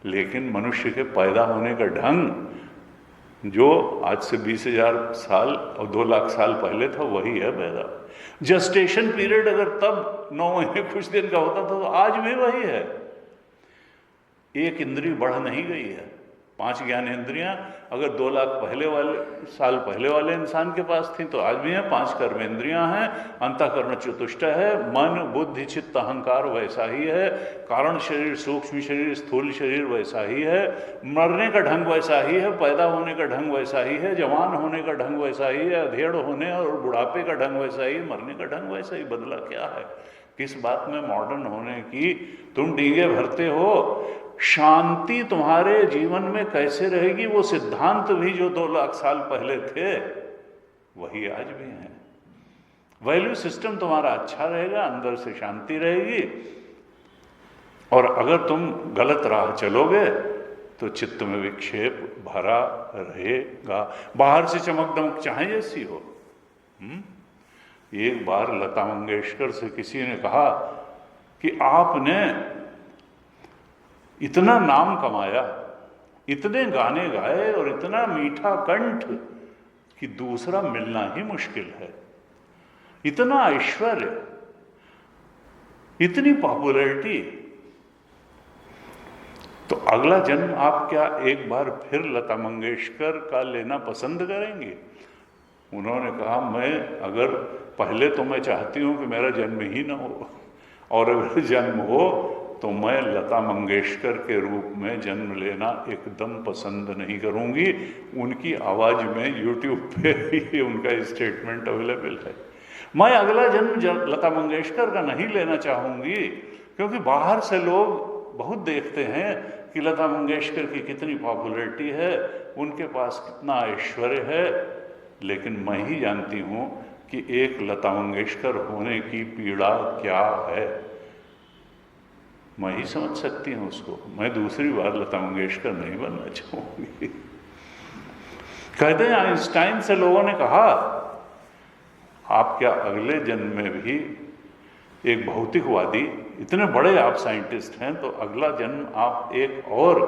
लेकिन मनुष्य के पैदा होने का ढंग जो आज से 20,000 साल और 2 लाख साल पहले था वही है पैदा। जस्टेशन पीरियड अगर तब 9 महीने कुछ दिन का होता था तो आज भी वही है। एक इंद्री बढ़ नहीं गई है। 5 ज्ञान इंद्रियां अगर 2 लाख साल पहले वाले इंसान के पास थी तो आज भी हैं। 5 कर्म इंद्रियां हैं, अंतःकरण चतुष्ट है, मन बुद्धि चित्त अहंकार वैसा ही है, कारण शरीर सूक्ष्म शरीर स्थूल शरीर वैसा ही है, मरने का ढंग वैसा ही है, पैदा होने का ढंग वैसा ही है, जवान होने का ढंग वैसा ही है, अधेड़ होने और बुढ़ापे का ढंग वैसा ही, मरने का ढंग वैसा ही। बदला क्या है? किस बात में मॉडर्न होने की तुम डींगे भरते हो? शांति तुम्हारे जीवन में कैसे रहेगी वो सिद्धांत भी जो 2 लाख साल पहले थे वही आज भी है। वैल्यू सिस्टम तुम्हारा अच्छा रहेगा, अंदर से शांति रहेगी। और अगर तुम गलत राह चलोगे तो चित्त में विक्षेप भरा रहेगा। बाहर से चमक दमक चाहे जैसी हो। एक बार लता मंगेशकर से किसी ने कहा कि आपने इतना नाम कमाया, इतने गाने गाए और इतना मीठा कंठ कि दूसरा मिलना ही मुश्किल है। इतना ऐश्वर्य, इतनी पॉपुलैरिटी, तो अगला जन्म आप क्या एक बार फिर लता मंगेशकर का लेना पसंद करेंगे? उन्होंने कहा मैं अगर पहले तो मैं चाहती हूं कि मेरा जन्म ही ना हो, और अगर जन्म हो तो मैं लता मंगेशकर के रूप में जन्म लेना एकदम पसंद नहीं करूंगी। उनकी आवाज़ में यूट्यूब पे ये उनका स्टेटमेंट अवेलेबल है। मैं अगला जन्म लता मंगेशकर का नहीं लेना चाहूँगी, क्योंकि बाहर से लोग बहुत देखते हैं कि लता मंगेशकर की कितनी पॉपुलैरिटी है, उनके पास कितना ऐश्वर्य है, लेकिन मैं ही जानती हूँ कि एक लता मंगेशकर होने की पीड़ा क्या है। मैं ही समझ सकती हूँ उसको। मैं दूसरी बार लता मंगेशकर नहीं बनना चाहूँगी। कहते हैं आइंस्टाइन से लोगों ने कहा, आप क्या अगले जन्म में भी एक भौतिकवादी, इतने बड़े आप साइंटिस्ट हैं, तो अगला जन्म आप एक और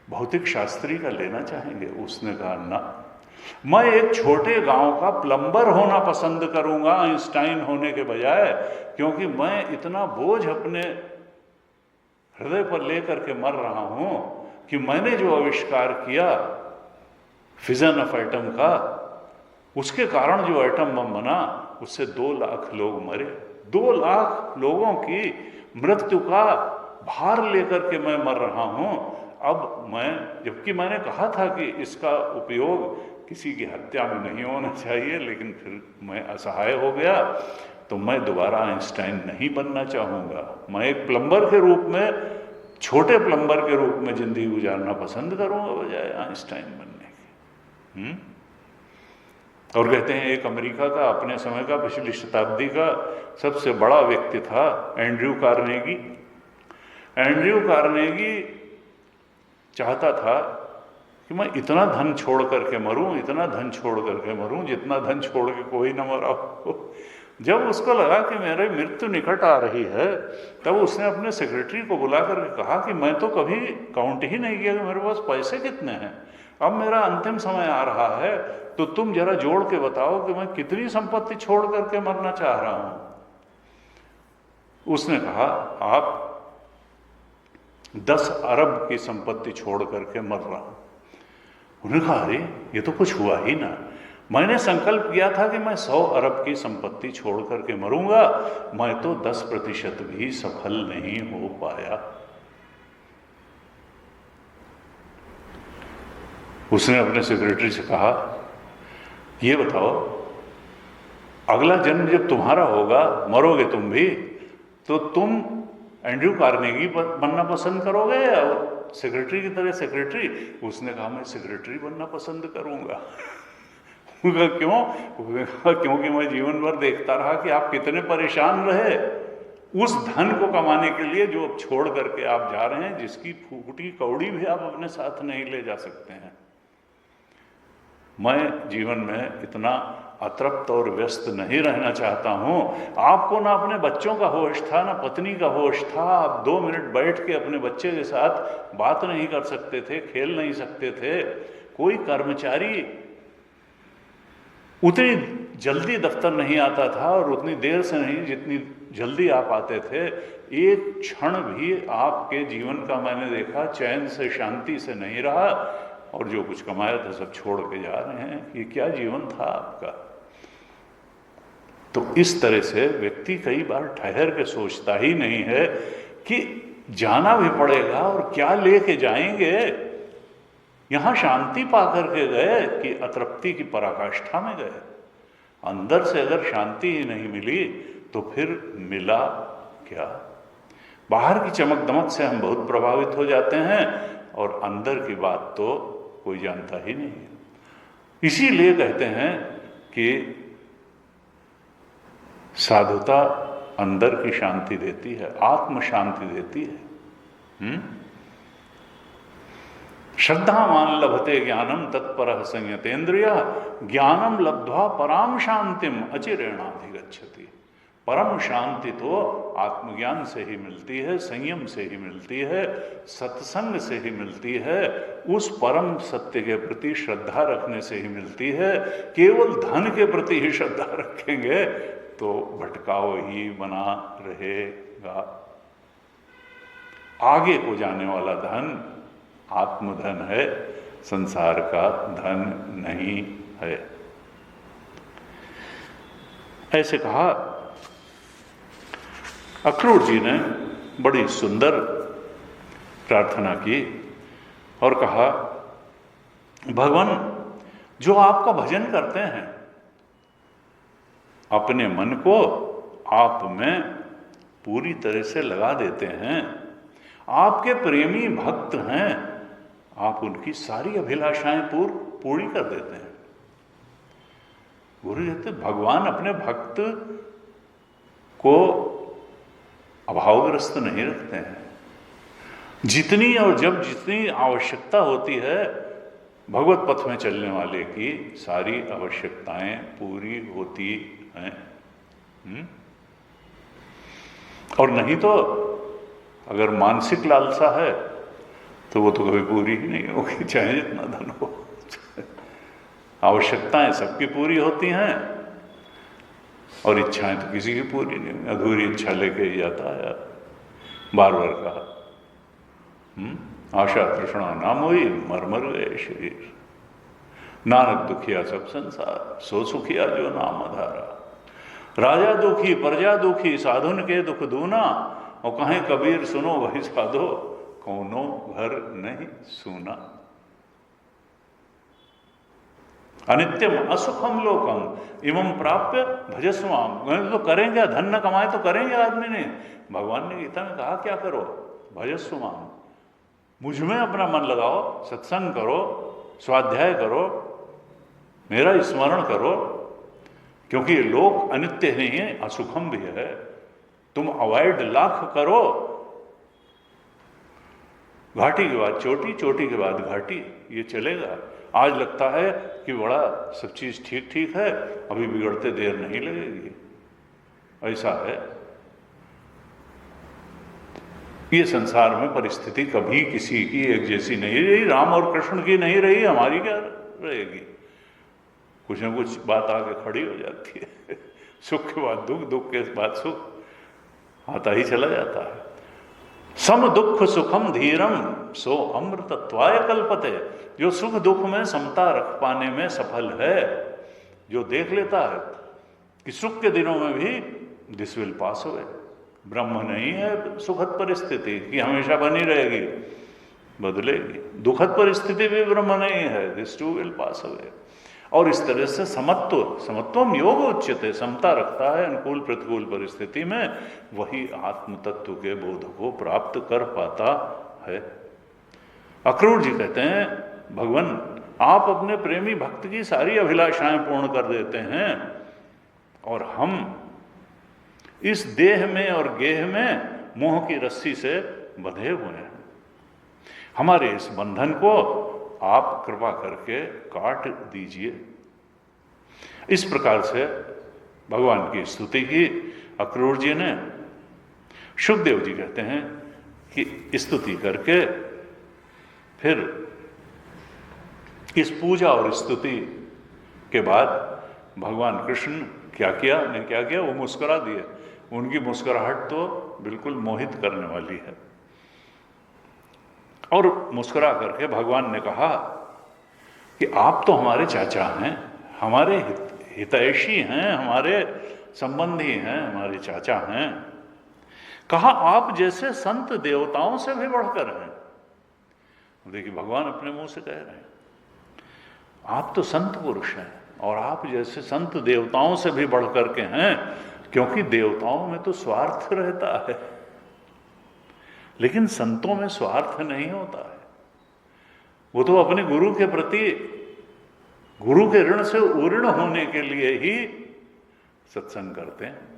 भौतिक शास्त्री का लेना चाहेंगे? उसने कहा ना, मैं एक छोटे गांव का प्लम्बर होना पसंद करूंगा आइंस्टाइन होने के बजाय, क्योंकि मैं इतना बोझ अपने हृदय पर लेकर के मर रहा हूं कि मैंने जो आविष्कार किया फिजन ऑफ एटम का, उसके कारण जो एटम बम बना उससे 2 लाख लोग मरे। 2 लाख लोगों की मृत्यु का भार लेकर के मैं मर रहा हूं। अब मैं, जबकि मैंने कहा था कि इसका उपयोग किसी की हत्या में नहीं होना चाहिए, लेकिन फिर मैं असहाय हो गया, तो मैं दोबारा आइंस्टाइन नहीं बनना चाहूँगा। मैं एक प्लम्बर के रूप में, छोटे प्लम्बर के रूप में ज़िंदगी गुजारना पसंद करूँगा बजाय आइंस्टाइन बनने के। और कहते हैं एक अमेरिका का, अपने समय का, पिछली शताब्दी का सबसे बड़ा व्यक्ति था एंड्रयू कार्नेगी। एंड्रयू कार्नेगी चाहता था कि मैं इतना धन छोड़ करके मरूं, इतना धन छोड़ करके मरूं, जितना धन छोड़ के कोई न मरा हो। जब उसको लगा कि मेरे मृत्यु निकट आ रही है, तब उसने अपने सेक्रेटरी को बुला करके कहा कि मैं तो कभी काउंट ही नहीं किया कि मेरे पास पैसे कितने हैं, अब मेरा अंतिम समय आ रहा है, तो तुम जरा जोड़ के बताओ कि मैं कितनी संपत्ति छोड़ करके मरना चाह रहा हूं। उसने कहा, आप 10 अरब की संपत्ति छोड़ करके मर रहा हूं। उन्होंने कहा, अरे ये तो कुछ हुआ ही ना, मैंने संकल्प किया था कि मैं 100 अरब की संपत्ति छोड़ करके मरूंगा, मैं तो 10% भी सफल नहीं हो पाया। उसने अपने सेक्रेटरी से कहा, ये बताओ, अगला जन्म जब तुम्हारा होगा, मरोगे तुम भी, तो तुम एंड्रयू कार्नेगी बनना पसंद करोगे या सेक्रेटरी की तरह सेक्रेटरी? उसने कहा, मैं सेक्रेटरी बनना पसंद करूंगा। क्यों? क्योंकि मैं जीवन भर देखता रहा कि आप कितने परेशान रहे उस धन को कमाने के लिए जो अब छोड़ करके आप जा रहे हैं, जिसकी फूटी कौड़ी भी आप अपने साथ नहीं ले जा सकते हैं। मैं जीवन में इतना अतृप्त और व्यस्त नहीं रहना चाहता हूँ। आपको ना अपने बच्चों का होश था, ना पत्नी का होश था। आप 2 मिनट बैठ के अपने बच्चे के साथ बात नहीं कर सकते थे, खेल नहीं सकते थे। कोई कर्मचारी उतनी जल्दी दफ्तर नहीं आता था और उतनी देर से नहीं जितनी जल्दी आप आते थे। एक क्षण भी आपके जीवन का मैंने देखा चैन से, शांति से नहीं रहा, और जो कुछ कमाया था सब छोड़ के जा रहे हैं। ये क्या जीवन था आपका? तो इस तरह से व्यक्ति कई बार ठहर के सोचता ही नहीं है कि जाना भी पड़ेगा और क्या लेके जाएंगे। यहां शांति पाकर के गए कि अतृप्ति की पराकाष्ठा में गए। अंदर से अगर शांति ही नहीं मिली तो फिर मिला क्या? बाहर की चमक दमक से हम बहुत प्रभावित हो जाते हैं और अंदर की बात तो कोई जानता ही नहीं है। इसीलिए कहते हैं कि साधुता अंदर की शांति देती है, आत्म शांति देती है। श्रद्धावान लभते ज्ञानम तत्परः संयतेन्द्रियः ज्ञानम लब्ध्वा पराम शांतिम अचिरेणाधिगच्छति। परम शांति तो आत्मज्ञान से ही मिलती है, संयम से ही मिलती है, सत्संग से ही मिलती है, उस परम सत्य के प्रति श्रद्धा रखने से ही मिलती है। केवल धन के प्रति ही श्रद्धा रखेंगे तो भटकाव ही बना रहेगा। आगे को जाने वाला धन आत्मधन है, संसार का धन नहीं है। ऐसे कहा। अक्रूर जी ने बड़ी सुंदर प्रार्थना की और कहा, भगवान जो आपका भजन करते हैं, अपने मन को आप में पूरी तरह से लगा देते हैं, आपके प्रेमी भक्त हैं, आप उनकी सारी अभिलाषाएं पूरी कर देते हैं। गुरु कहते भगवान अपने भक्त को अभावग्रस्त नहीं रखते हैं। जितनी और जब जितनी आवश्यकता होती है भगवत पथ में चलने वाले की, सारी आवश्यकताएं पूरी होती हैं। और नहीं तो अगर मानसिक लालसा है तो वो तो कभी पूरी ही नहीं होगी, चाहे जितना धन हो। आवश्यकताएं सबकी पूरी होती हैं और इच्छाएं तो किसी की पूरी नहीं होंगी। अधूरी इच्छा लेके ही जाता है। बार बार कहा, आशा तृष्णा ना मोई, मर मर गए शरीर, नानक दुखिया सब संसार, सो सुखिया जो नाम आधारा। राजा दुखी प्रजा दुखी, साधुन के दुख दूना, और कहें कबीर सुनो वही साधो, कौनो घर नहीं सुना। अनित्यम असुखम लोकम इमं प्राप्य भजस्वाम। तो करेंगे, धन न कमाए तो करेंगे आदमी ने। भगवान ने गीता में कहा क्या करो, भजस्वाम, मुझ में अपना मन लगाओ, सत्संग करो, स्वाध्याय करो, मेरा स्मरण करो, क्योंकि ये लोक अनित्य नहीं है, असुखम भी है। तुम अवॉइड लाख करो, घाटी के बाद चोटी, चोटी के बाद घाटी, ये चलेगा। आज लगता है कि बड़ा सब चीज ठीक ठीक है, अभी बिगड़ते देर नहीं लगेगी, ऐसा है। ये संसार में परिस्थिति कभी किसी की एक जैसी नहीं रही, राम और कृष्ण की नहीं रही, हमारी क्या रहेगी। कुछ न कुछ बात आके खड़ी हो जाती है। सुख के बाद दुख, दुख के बाद सुख आता ही चला जाता है। सम दुख सुखम धीरम सो अमृतत्वाय कल्पते। जो सुख दुख में समता रख पाने में सफल है, जो देख लेता है कि सुख के दिनों में भी दिस विल पास अवे, ब्रह्म नहीं है सुखद परिस्थिति कि हमेशा बनी रहेगी, बदलेगी। दुखद परिस्थिति भी ब्रह्म नहीं है, this too will pass away. और इस तरह से समत्वम योग उच्यते, समता रखता है अनुकूल प्रतिकूल परिस्थिति में, वही आत्म तत्व के बोध को प्राप्त कर पाता है। अक्रूर जी कहते हैं, भगवान आप अपने प्रेमी भक्त की सारी अभिलाषाएं पूर्ण कर देते हैं और हम इस देह में और गेह में मोह की रस्सी से बंधे हुए हैं। हमारे इस बंधन को आप कृपा करके काट दीजिए। इस प्रकार से भगवान की स्तुति की अक्रूर जी ने। शुकदेव जी कहते हैं कि स्तुति करके फिर इस पूजा और स्तुति के बाद भगवान कृष्ण क्या किया, वो मुस्कुरा दिए। उनकी मुस्कुराहट तो बिल्कुल मोहित करने वाली है। और मुस्कुरा करके भगवान ने कहा कि आप तो हमारे चाचा हैं, हमारे हितैषी हैं, हमारे संबंधी हैं, हमारे चाचा हैं। कहा आप जैसे संत देवताओं से भी बढ़कर हैं। देखिए भगवान अपने मुंह से कह रहे हैं, आप तो संत पुरुष हैं और आप जैसे संत देवताओं से भी बढ़कर के हैं, क्योंकि देवताओं में तो स्वार्थ रहता है, लेकिन संतों में स्वार्थ नहीं होता है। वो तो अपने गुरु के प्रति, गुरु के ऋण से उऋण होने के लिए ही सत्संग करते हैं।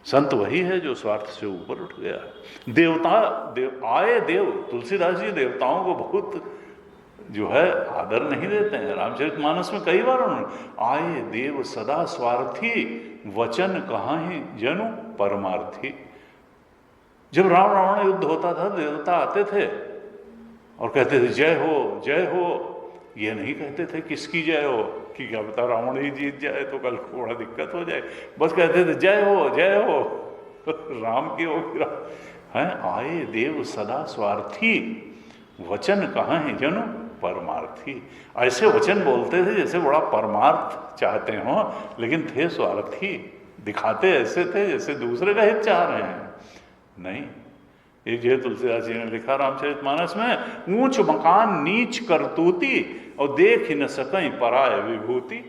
संत वही है जो स्वार्थ से ऊपर उठ गया है। आए देव, तुलसीदास जी देवताओं को बहुत जो है आदर नहीं देते हैं। रामचरितमानस में कई बार उन्होंने आए देव सदा स्वार्थी, वचन कहाहीं जनु परमार्थी। जब राम रावण युद्ध होता था, देवता आते थे और कहते थे जय हो जय हो। ये नहीं कहते थे किसकी जय हो, कि क्या पता रावण ही जीत जाए तो कल को बड़ा दिक्कत हो जाए। बस कहते थे जय हो राम की हो है। आए देव सदा स्वार्थी, वचन कहाँ है जनु परमार्थी। ऐसे वचन बोलते थे जैसे बड़ा परमार्थ चाहते हो, लेकिन थे स्वार्थी। दिखाते ऐसे थे जैसे दूसरे का हित चाह रहे हैं। नहीं। एक जो है तुलसीदास जी ने लिखा रामचरितमानस में, ऊंच मकान नीच करतूती और देख ही न सकई पराय विभूति।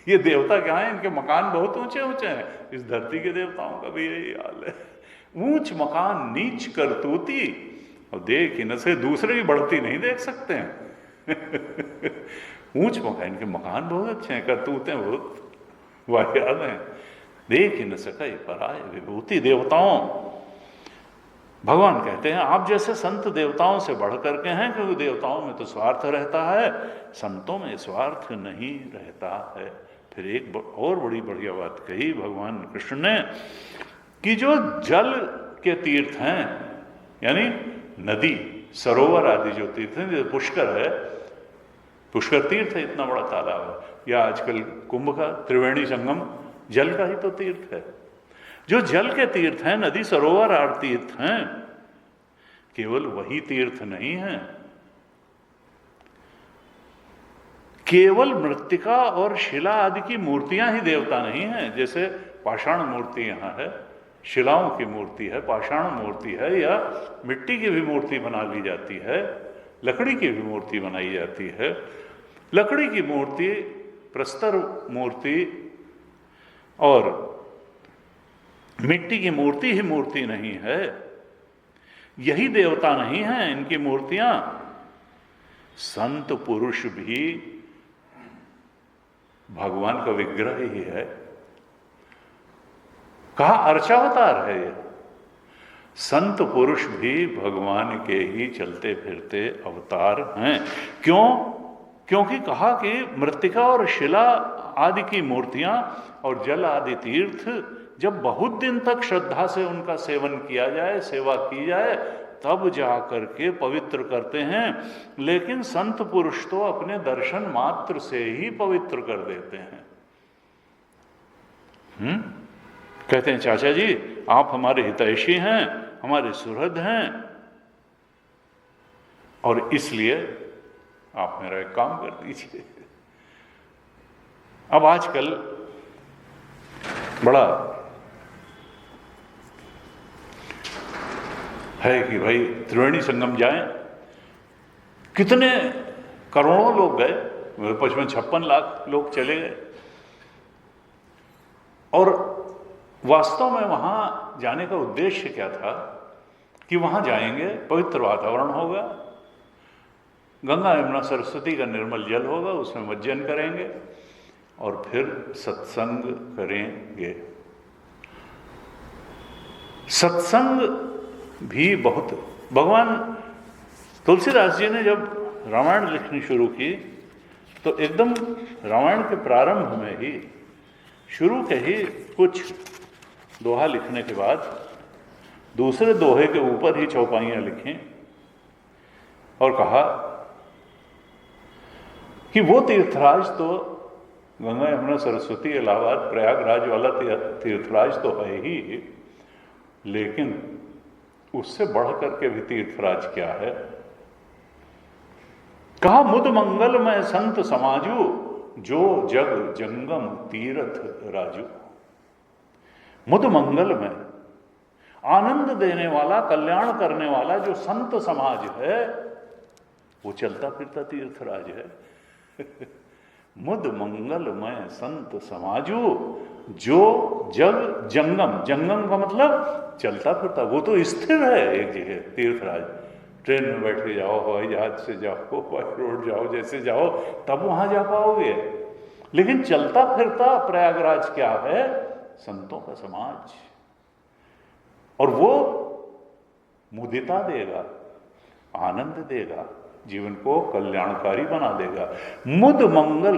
ये देवता क्या है, इनके मकान बहुत ऊंचे ऊंचे हैं। इस धरती के देवताओं का भी यही हाल है। ऊंच मकान नीच करतूती और देख ही न से, दूसरे की बढ़ती नहीं देख सकते हैं। ऊंच मकान, इनके मकान बहुत अच्छे हैं, करतूतें बहुत वाहियात हैं। देख ही न सकई पराय विभूति। देवताओं, भगवान कहते हैं आप जैसे संत देवताओं से बढ़ करके हैं, क्योंकि देवताओं में तो स्वार्थ रहता है, संतों में स्वार्थ नहीं रहता है। फिर एक और बड़ी बढ़िया बात कही भगवान कृष्ण ने, कि जो जल के तीर्थ हैं, यानी नदी सरोवर आदि जो तीर्थ हैं, जैसे पुष्कर है, पुष्कर तीर्थ है, इतना बड़ा तालाब है, या आजकल कुंभ का त्रिवेणी संगम जल का ही तो तीर्थ है। जो जल के तीर्थ हैं, नदी सरोवर आदि तीर्थ हैं, केवल वही तीर्थ नहीं है, केवल मृत्तिका और शिला आदि की मूर्तियां ही देवता नहीं है। जैसे पाषाण मूर्ति यहां है, शिलाओं की मूर्ति है, पाषाण मूर्ति है, या मिट्टी की भी मूर्ति बना ली जाती है, लकड़ी की भी मूर्ति बनाई जाती है। लकड़ी की मूर्ति, प्रस्तर मूर्ति और मिट्टी की मूर्ति ही मूर्ति नहीं है, यही देवता नहीं है इनकी मूर्तियां। संत पुरुष भी भगवान का विग्रह ही है। कहा अर्चावतार है ये। संत पुरुष भी भगवान के ही चलते फिरते अवतार हैं। क्यों? क्योंकि कहा कि मृत्तिका और शिला आदि की मूर्तियां और जल आदि तीर्थ जब बहुत दिन तक श्रद्धा से उनका सेवन किया जाए, सेवा की जाए, तब जाकर के पवित्र करते हैं। लेकिन संत पुरुष तो अपने दर्शन मात्र से ही पवित्र कर देते हैं। कहते हैं चाचा जी आप हमारे हितैषी हैं, हमारे सुहृद हैं, और इसलिए आप मेरा एक काम कर दीजिए। अब आजकल बड़ा है कि भाई त्रिवेणी संगम जाएं, कितने करोड़ों लोग गए, 55-56 लाख लोग चले गए, और वास्तव में वहां जाने का उद्देश्य क्या था कि वहां जाएंगे, पवित्र वातावरण होगा, गंगा यमुना सरस्वती का निर्मल जल होगा, उसमें मज्जन करेंगे और फिर सत्संग करेंगे। सत्संग भी बहुत, भगवान तुलसीदास जी ने जब रामायण लिखनी शुरू की तो एकदम रामायण के प्रारंभ में ही, शुरू के ही कुछ दोहा लिखने के बाद दूसरे दोहे के ऊपर ही चौपाइयां लिखी और कहा कि वो तीर्थराज तो गंगा यमुना सरस्वती इलाहाबाद प्रयागराज वाला तीर्थराज तो है ही, लेकिन उससे बढ़ करके भी तीर्थराज क्या है। कहा मुद मंगलमय संत समाजू, जो जग जंगम तीर्थ राजू। मुद मंगलमय, आनंद देने वाला, कल्याण करने वाला जो संत समाज है, वो चलता फिरता तीर्थराज है। मुद मंगलमय संत समाजू, जो जग जंगम, जंगम का मतलब चलता फिरता, वो तो स्थिर है एक जगह तीर्थराज। ट्रेन में बैठ के जाओ, हवाई जहाज से जाओ, बाई रोड जाओ, जैसे जाओ तब वहां जा पाओगे। लेकिन चलता फिरता प्रयागराज क्या है? संतों का समाज, और वो मुदिता देगा, आनंद देगा, जीवन को कल्याणकारी बना देगा। मुद मंगल,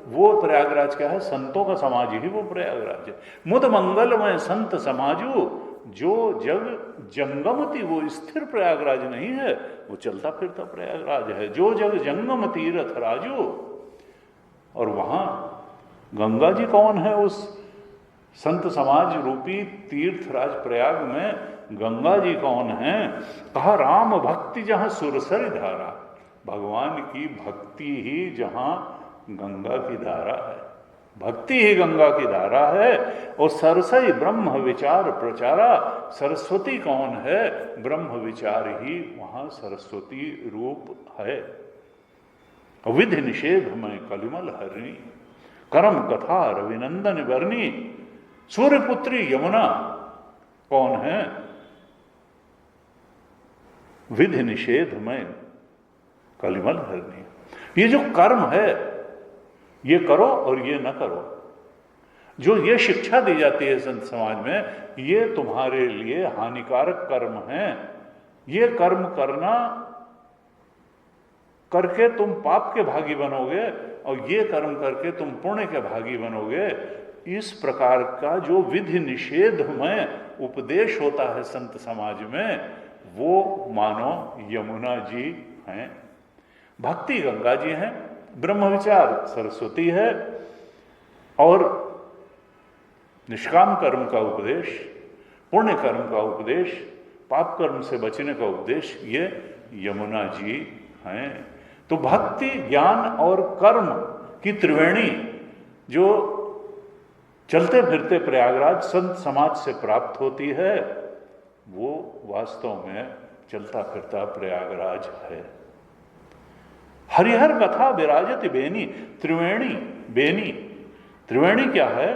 वो प्रयागराज क्या है? संतों का समाज ही वो प्रयागराज है। मुद मंगलमय संत समाजू, जो जग जंगमती, वो स्थिर प्रयागराज नहीं है, वो चलता फिरता प्रयागराज है। जो जग जंगम तीर्थ राजू, और वहां गंगा जी कौन है? उस संत समाज रूपी तीर्थराज प्रयाग में गंगा जी कौन है? कहा राम भक्ति जहां सुरसरी धारा, भगवान की भक्ति ही जहां गंगा की धारा है। भक्ति ही गंगा की धारा है। और सरसई ब्रह्म विचार प्रचारा, सरस्वती कौन है? ब्रह्म विचार ही वहां सरस्वती रूप है। विधि निषेध में कलिमल हरणी, कर्म कथा रविनंदन वर्णी, सूर्यपुत्री यमुना कौन है? विधि निषेध में कलिमल हरणी। ये जो कर्म है, ये करो और ये न करो, जो ये शिक्षा दी जाती है संत समाज में, ये तुम्हारे लिए हानिकारक कर्म है। ये कर्म करना करके तुम पाप के भागी बनोगे और ये कर्म करके तुम पुण्य के भागी बनोगे। इस प्रकार का जो विधि निषेध में उपदेश होता है संत समाज में, वो मानो यमुना जी हैं, भक्ति गंगा जी हैं, ब्रह्म विचार सरस्वती है, और निष्काम कर्म का उपदेश, पुण्य कर्म का उपदेश, पाप कर्म से बचने का उपदेश, ये यमुना जी हैं। तो भक्ति, ज्ञान और कर्म की त्रिवेणी जो चलते फिरते प्रयागराज संत समाज से प्राप्त होती है, वो वास्तव में चलता फिरता प्रयागराज है। हरिहर कथा विराजति बेनी, त्रिवेणी बेनी। त्रिवेणी क्या है?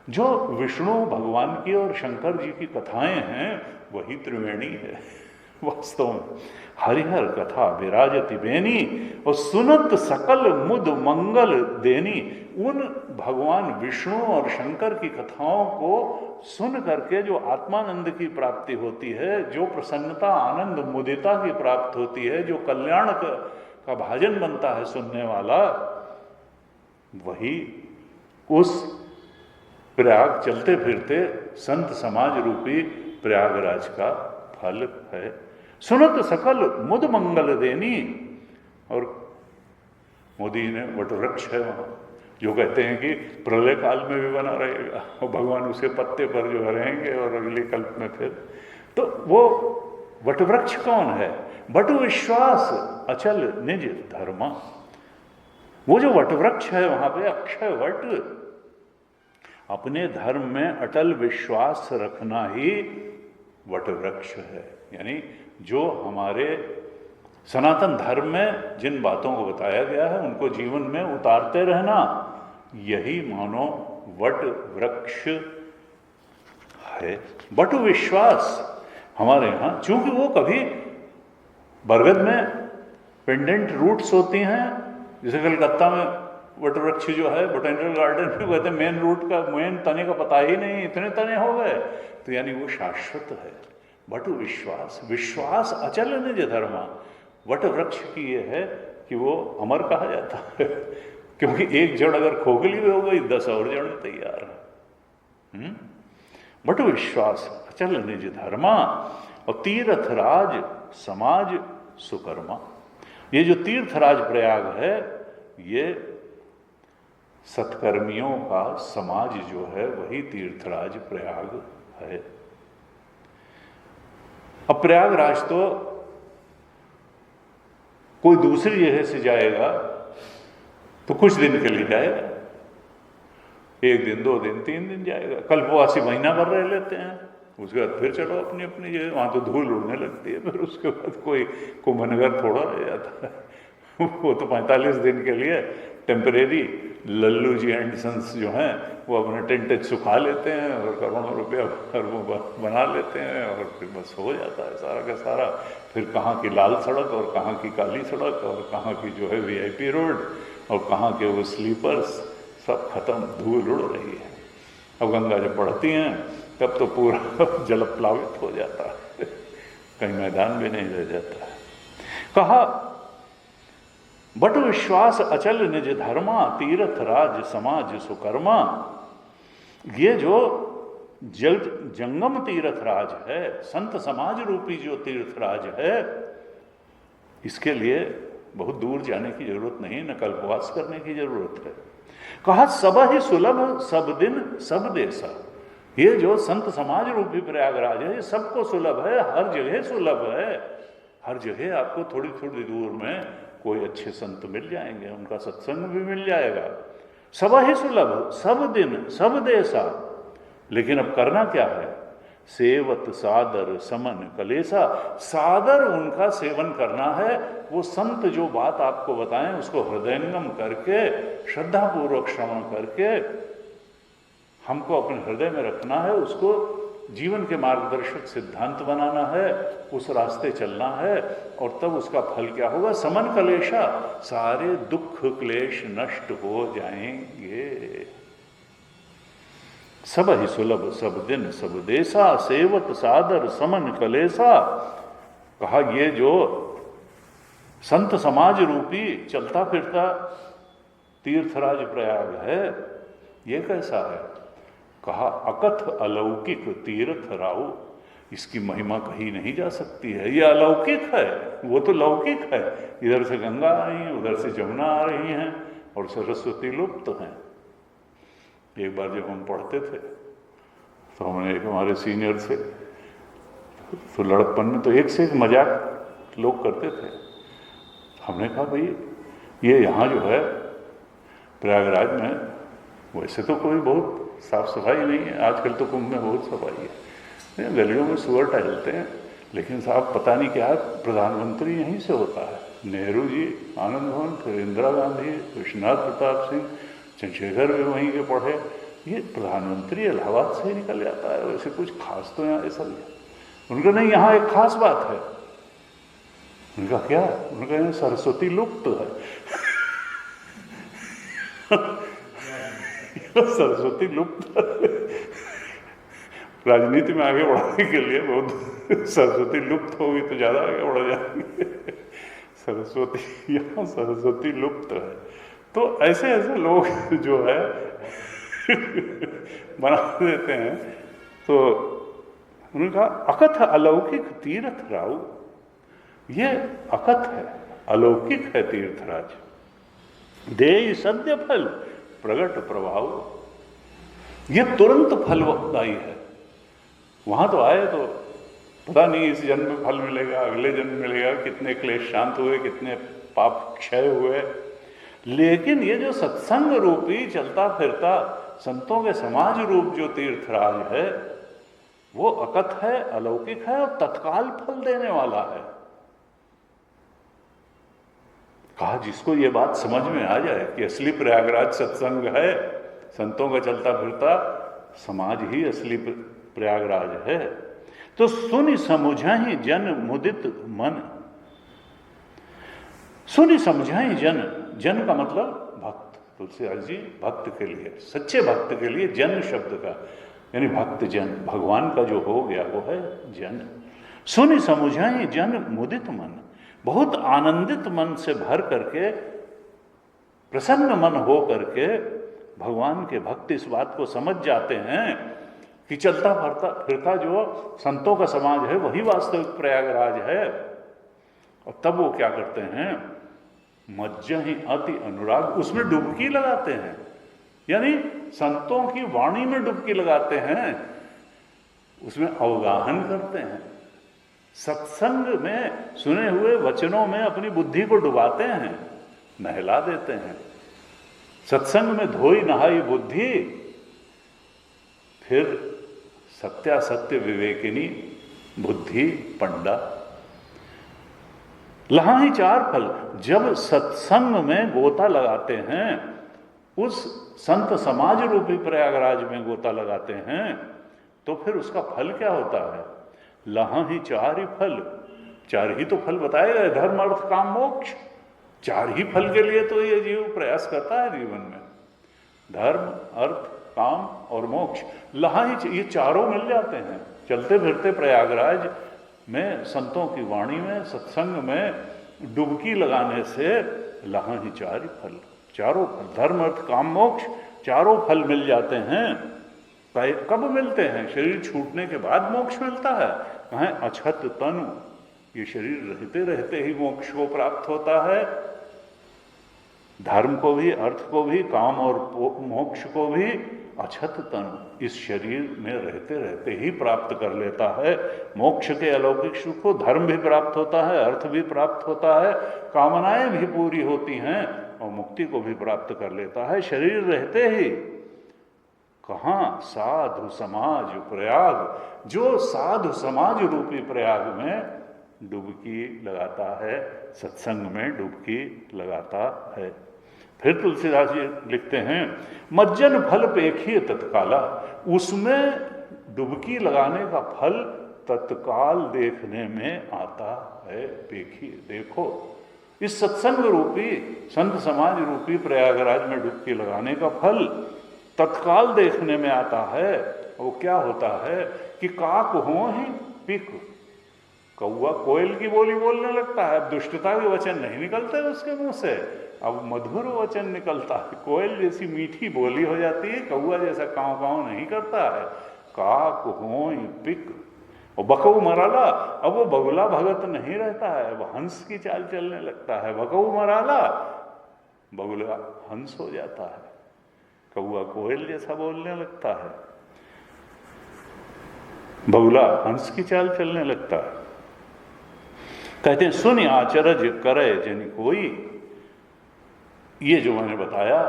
जो विष्णु भगवान की और शंकर जी की कथाएं हैं, वही त्रिवेणी है वास्तव में। हरिहर कथा विराजति बेनी, और सुनत सकल मुद मंगल देनी। उन भगवान विष्णु और शंकर की कथाओं को सुन करके जो आत्मानंद की प्राप्ति होती है, जो प्रसन्नता, आनंद, मुदिता की प्राप्त होती है, जो कल्याण का भाजन बनता है सुनने वाला, वही उस प्रयाग चलते फिरते संत समाज रूपी प्रयागराज का फल है। सुनत सकल मुद मंगल देनी। और मोदी ने वटवृक्ष है वहां, जो कहते हैं कि प्रलय काल में भी बना रहेगा और भगवान उसे पत्ते पर जो रहेंगे और अगले कल्प में फिर। तो वो वटवृक्ष कौन है? बटु विश्वास अचल निज धर्मा। वो जो वटवृक्ष है वहां पे अक्षय वट, अपने धर्म में अटल विश्वास रखना ही वटवृक्ष है। यानी जो हमारे सनातन धर्म में जिन बातों को बताया गया है उनको जीवन में उतारते रहना, यही मानो वट वृक्ष है। बटु विश्वास हमारे यहाँ, चूंकि वो कभी बरगद में पेंडेंट रूट्स होती हैं, जैसे कलकत्ता में वटवृक्ष जो है बोटेनिकल गार्डन में कहते हैं मेन रूट का, मेन तने का पता ही नहीं, इतने तने हो गए। तो यानी वो शाश्वत है। बटु विश्वास, विश्वास अचल निज धर्मा। वट वृक्ष की ये है कि वो अमर कहा जाता है, क्योंकि एक जड़ अगर खोखली में हो गई 10 और जड़ तैयार है। बटु विश्वास अचल निज धर्मा, और तीर्थराज समाज सुकर्मा। ये जो तीर्थराज प्रयाग है, ये सत्कर्मियों का समाज जो है वही तीर्थराज प्रयाग है। अब प्रयागराज तो कोई दूसरी जगह से जाएगा तो कुछ दिन के लिए जाएगा, 1 दिन 2 दिन 3 दिन जाएगा, कल्पवासी महीना भर रह लेते हैं, उसके बाद फिर चलो अपनी अपनी जगह। वहां तो धूल उड़ने लगती है, फिर उसके बाद कोई कुंभनगर थोड़ा रह जाता है। वो तो 45 दिन के लिए temporary Lallu ji and sons जो हैं वो अपने टेंट सुखा लेते हैं और करोड़ों रुपया अरबों बना लेते हैं, और फिर बस हो जाता है सारा का सारा। फिर कहाँ की लाल सड़क और कहाँ की काली सड़क और कहाँ की जो है VIP रोड और कहाँ के वो स्लीपर्स, सब खत्म, धूल उड़ रही है। अब गंगा जब बढ़ती हैं तब तो पूरा जल प्लावित हो जाता है, कहीं मैदान भी नहीं रह जाता है। कहा बटु विश्वास अचल निज धर्मा, तीर्थ राज समाज सुकर्मा। ये जो जंगम तीर्थराज है, संत समाज रूपी जो तीर्थराज है, इसके लिए बहुत दूर जाने की जरूरत नहीं, न कल्पवास करने की जरूरत है। कहा सब ही सुलभ सब दिन सब देशा। ये जो संत समाज रूपी प्रयागराज है, ये सबको सुलभ है, हर जगह सुलभ है। हर जगह आपको थोड़ी थोड़ी दूर में कोई अच्छे संत मिल जाएंगे, उनका सत्संग भी मिल जाएगा, सब ही सुलभ, सब दिन सब देसा। लेकिन अब करना क्या है? सेवत सादर समन कलेसा। सादर उनका सेवन करना है। वो संत जो बात आपको बताएं उसको हृदयंगम करके, श्रद्धापूर्वक श्रवण करके हमको अपने हृदय में रखना है, उसको जीवन के मार्गदर्शक सिद्धांत बनाना है, उस रास्ते चलना है। और तब उसका फल क्या होगा? समन कलेशा, सारे दुख क्लेश नष्ट हो जाएंगे। सब ही सुलभ सब दिन सब देसा, सेवत सादर समन कलेसा। कहा ये जो संत समाज रूपी चलता फिरता तीर्थराज प्रयाग है, ये कैसा है? कहा अकथ अलौकिक तीर्थ राव। इसकी महिमा कही नहीं जा सकती है। ये अलौकिक है, वो तो लौकिक है। इधर से गंगा आ रही है, उधर से जमुना आ रही हैं, और सरस्वती लुप्त हैं। एक बार जब हम पढ़ते थे तो हमने एक हमारे सीनियर से तो लड़कपन में तो एक से एक मजाक लोग करते थे। हमने कहा भाई ये यहाँ जो है प्रयागराज में वैसे तो कोई बहुत साफ सफाई नहीं है, आजकल तो कुंभ में बहुत सफाई है, गलियों में सुअर टहलते हैं, लेकिन साहब पता नहीं क्या है, प्रधानमंत्री यहीं से होता है। नेहरू जी आनंद भवन, फिर इंदिरा गांधी, विश्वनाथ प्रताप सिंह, चंद्रशेखर भी वहीं के पढ़े, ये प्रधानमंत्री इलाहाबाद से ही निकल जाता है। वैसे कुछ खास तो यहाँ ऐसा नहीं। उनका नहीं, यहाँ एक खास बात है। उनका क्या? उनका यहाँ सरस्वती लुप्त है। सरस्वती लुप्त। राजनीति में आगे बढ़ने के लिए बहुत सरस्वती लुप्त होगी तो ज्यादा आगे बढ़ जाएंगे। सरस्वती, यहाँ सरस्वती लुप्त है। तो ऐसे ऐसे लोग जो है बना देते हैं। तो उन्होंने कहा अकथ अलौकिक तीर्थ राव। ये अकथ है, अलौकिक है तीर्थराज। देय सद्य फल प्रगट प्रभाव। ये तुरंत फलदायी है। वहां तो आए तो पता नहीं इस जन्म में फल मिलेगा, अगले जन्म मिलेगा, कितने क्लेश शांत हुए, कितने पाप क्षय हुए। लेकिन ये जो सत्संग रूपी चलता फिरता संतों के समाज रूप जो तीर्थराज है, वो अकथ है, अलौकिक है और तत्काल फल देने वाला है। कहा जिसको ये बात समझ में आ जाए कि असली प्रयागराज सत्संग है, संतों का चलता फिरता समाज ही असली प्रयागराज है, तो सुनि समझाही जन मुदित मन। सुनि समझाही जन, जन का मतलब भक्त। तुलसीदास जी भक्त के लिए, सच्चे भक्त के लिए जन शब्द का यानी भक्त जन, भगवान का जो हो गया वो है जन। सुनि समझाही जन मुदित मन, बहुत आनंदित मन से भर करके, प्रसन्न मन हो करके भगवान के भक्त इस बात को समझ जाते हैं कि चलता फिरता जो संतों का समाज है वही वास्तविक प्रयागराज है। और तब वो क्या करते हैं? मज्जहि अति अनुराग, उसमें डुबकी लगाते हैं, यानी संतों की वाणी में डुबकी लगाते हैं, उसमें अवगाहन करते हैं, सत्संग में सुने हुए वचनों में अपनी बुद्धि को डुबाते हैं, नहला देते हैं। सत्संग में धोई नहाई बुद्धि, फिर सत्यासत्य विवेकिनी बुद्धि पंडा। लहा ही चार फल। जब सत्संग में गोता लगाते हैं, उस संत समाज रूपी प्रयागराज में गोता लगाते हैं, तो फिर उसका फल क्या होता है? लहा ही चार ही फल। चार ही तो फल बताए गए, धर्म अर्थ काम मोक्ष। चार ही फल के लिए तो ये जीव प्रयास करता है जीवन में, धर्म अर्थ काम और मोक्ष। लहा ही ये चारों मिल जाते हैं चलते फिरते प्रयागराज में, संतों की वाणी में, सत्संग में डुबकी लगाने से लहा ही चार ही फल, चारों फल, धर्म अर्थ काम मोक्ष, चारों फल मिल जाते हैं। कब मिलते हैं? शरीर छूटने के बाद मोक्ष मिलता है। कहें अछत तनु, ये शरीर रहते रहते ही मोक्ष को प्राप्त होता है। धर्म को भी, अर्थ को भी, काम और मोक्ष को भी अछत तनु इस शरीर में रहते रहते ही प्राप्त कर लेता है। मोक्ष के अलौकिक सुख को धर्म भी प्राप्त होता है, अर्थ भी प्राप्त होता है, कामनाएं भी पूरी होती हैं और मुक्ति को भी प्राप्त कर लेता है शरीर रहते ही। कहाँ? साधु समाज प्रयाग। जो साधु समाज रूपी प्रयाग में डुबकी लगाता है, सत्संग में डुबकी लगाता है। फिर तुलसीदास जी लिखते हैं, मज्जन फल पेखिए तत्काला। उसमें डुबकी लगाने का फल तत्काल देखने में आता है। देखिए, देखो, इस सत्संग रूपी, संत समाज रूपी प्रयागराज में डुबकी लगाने का फल तत्काल देखने में आता है। वो क्या होता है कि काक हो ही पिक, कौआ कोयल की बोली बोलने लगता है। अब दुष्टता के वचन नहीं निकलते उसके मुंह से, अब मधुर वचन निकलता है। कोयल जैसी मीठी बोली हो जाती है, कौआ जैसा काँव काँव नहीं करता है। काक हो ही पिक। और बकऊ मराला, अब वो बगुला भगत नहीं रहता है, वो हंस की चाल चलने लगता है। बकऊ मराला, बगुला हंस हो जाता है, कौआ कोयल जैसा बोलने लगता है, बगुला हंस की चाल चलने लगता है। कहते हैं, सुन आचरज करे जन कोई। ये जो मैंने बताया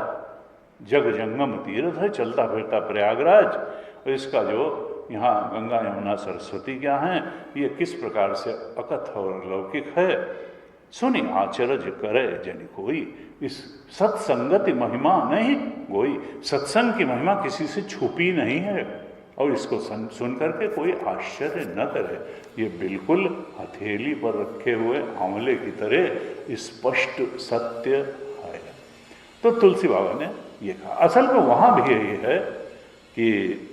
जग जंगम तीर्थ है, चलता फिरता प्रयागराज, और इसका जो यहाँ गंगा यमुना सरस्वती क्या हैं, ये किस प्रकार से अकथ और लौकिक है। सुनि आचरज करे जन कोई। इस सत्संगति महिमा नहीं कोई, सत्संग की महिमा किसी से छुपी नहीं है, और इसको सुन करके कोई आश्चर्य न करे। ये बिल्कुल हथेली पर रखे हुए आंवले की तरह स्पष्ट सत्य है। तो तुलसी बाबा ने ये कहा। असल में वहाँ भी यही है कि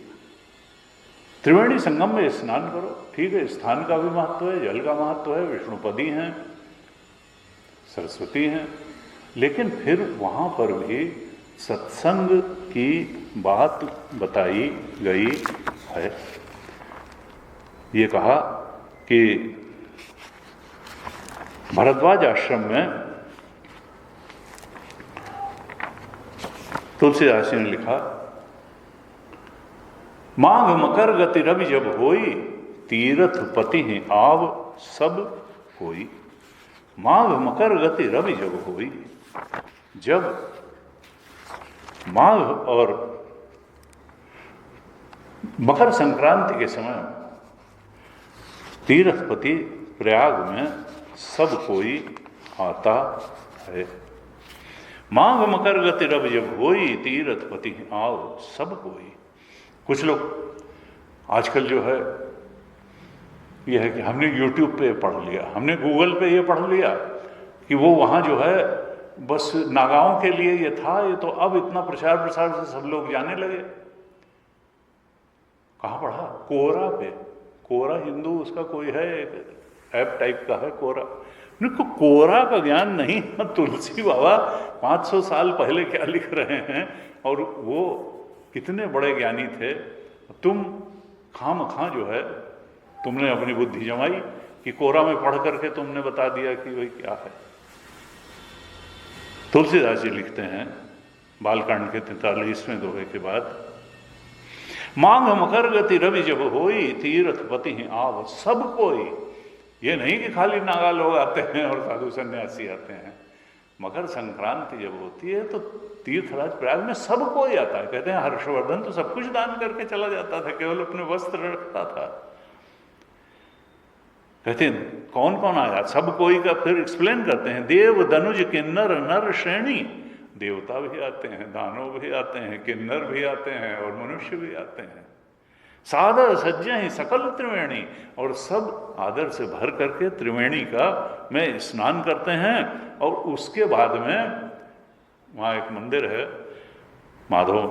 त्रिवेणी संगम में स्नान करो, ठीक है, स्थान का भी महत्व है, जल का महत्व है, विष्णुपदी हैं, सरस्वती हैं, लेकिन फिर वहाँ पर भी सत्संग की बात बताई गई है। ये कहा कि भरद्वाज आश्रम में तुलसीदास जी ने लिखा, माघ मकर गति रवि जब होई, तीरथ पति ही आव सब होई। माघ मकर गति रवि जब होई, जब माघ और मकर संक्रांति के समय तीर्थपति प्रयाग में सब कोई आता है। माघ मकर गति रवि जब होई, तीर्थपति आओ सब कोई। कुछ लोग आजकल जो है यह है कि हमने YouTube पे पढ़ लिया, हमने Google पे ये पढ़ लिया कि वो वहाँ जो है बस नागाओं के लिए ये था, ये तो अब इतना प्रचार प्रसार से सब लोग जाने लगे। कहाँ पढ़ा? कोरा पे। कोरा हिंदू उसका कोई है, ऐप टाइप का है कोरा। को कोरा का ज्ञान नहीं। तुलसी बाबा 500 साल पहले क्या लिख रहे हैं, और वो कितने बड़े ज्ञानी थे। तुम खामखा जो है तुमने अपनी बुद्धि जमाई कि कोरा में पढ़ करके तुमने बता दिया कि वही क्या है। तुलसीदास जी लिखते हैं बालकांड के 43वें दोहे के बाद, माघ मकर गति रवि जब होई, तीर्थपति ही आव सब कोई। ये नहीं कि खाली नागा लोग आते हैं और साधु सन्यासी आते हैं। मकर संक्रांति जब होती है तो तीर्थराज प्रयाग में सब कोई आता है। कहते हैं हर्षवर्धन तो सब कुछ दान करके चला जाता था, केवल अपने वस्त्र रखता था। कहते हैं कौन कौन आया? सब कोई का फिर एक्सप्लेन करते हैं, देव दनुज किन्नर नर श्रेणी। देवता भी आते हैं, दानव भी आते हैं, किन्नर भी आते हैं और मनुष्य भी आते हैं। सादर सज्जा ही सकल त्रिवेणी, और सब आदर से भर करके त्रिवेणी का में स्नान करते हैं। और उसके बाद में वहाँ एक मंदिर है माधव,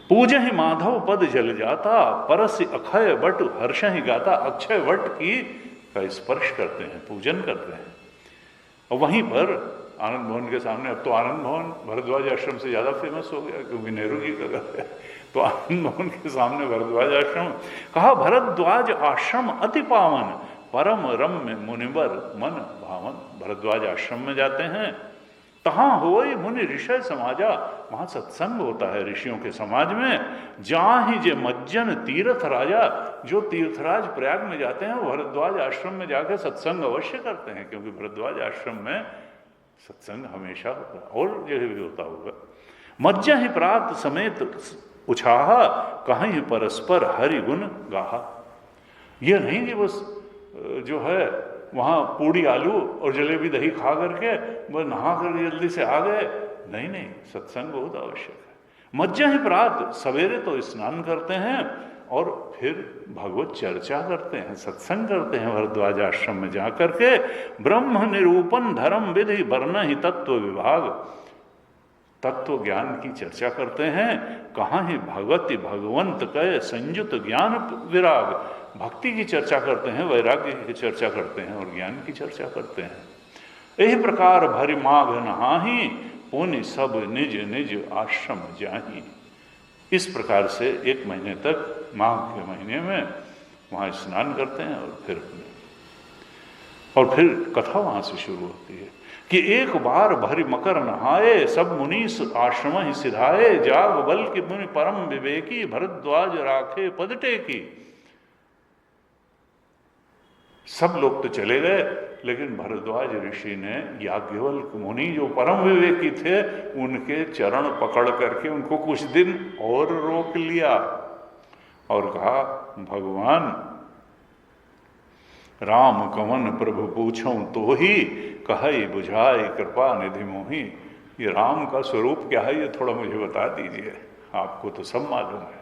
पूज ही माधव पद जल जाता, परस अक्षय वट हर्ष ही गाता। अक्षय वट की का स्पर्श करते हैं, पूजन करते हैं। और वहीं पर आनंद भवन के सामने, अब तो आनंद भवन भरद्वाज आश्रम से ज़्यादा फेमस हो गया क्योंकि नेहरू जी का घर है, तो आनंद भवन के सामने भरद्वाज आश्रम। कहा भरद्वाज आश्रम अति पावन, परम रम्य मुनिवर मन भावन। भरद्वाज आश्रम में जाते हैं, तहाँ होई मुनि ऋषय समाजा। वहाँ सत्संग होता है ऋषियों के समाज में। जहाँ ही जे मज्जन तीर्थ राजा, जो तीर्थराज प्रयाग में जाते हैं वो भरद्वाज आश्रम में जाकर सत्संग अवश्य करते हैं, क्योंकि भरद्वाज आश्रम में सत्संग हमेशा होता है और यह भी होता होगा। मज्जा ही प्रात समेत उछाहा, कहीं परस्पर हरि गुण गाहा। यह नहीं कि बस जो है वहाँ पूड़ी आलू और जलेबी दही खा करके बस नहा कर जल्दी से आ गए, नहीं नहीं, सत्संग बहुत आवश्यक है। मज्जा ही प्रात, सवेरे तो स्नान करते हैं और फिर भगवत चर्चा करते हैं, सत्संग करते हैं भरद्वाज आश्रम में जा करके। ब्रह्म निरूपण धर्म विधि वर्ण ही तत्व विभाग, तत्व ज्ञान की चर्चा करते हैं। कहाँ ही भगवती भगवंत कहे संयुत ज्ञान विराग, भक्ति की चर्चा करते हैं, वैराग्य की चर्चा करते हैं और ज्ञान की चर्चा करते हैं। यही प्रकार भरि माघ नहाही, पुनि सब निज निज आश्रम जाही। इस प्रकार से 1 महीने तक माघ के महीने में वहाँ स्नान करते हैं और फिर कथा वहाँ से शुरू होती है कि एक बार भरि मकर नहाए, सब मुनीस आश्रम ही सिधाए, जाग बल की मुनि परम विवेकी, भरद्वाज राखे पद टेकी। सब लोग तो चले गए, लेकिन भरद्वाज ऋषि ने याज्ञवल्क्य मुनि जो परम विवेकी थे उनके चरण पकड़ करके उनको कुछ दिन और रोक लिया और कहा, भगवान राम कवन प्रभु पूछूं तो ही, कहे बुझाए कृपा निधि मोही। ये राम का स्वरूप क्या है, ये थोड़ा मुझे बता दीजिए, आपको तो सब मालूम है।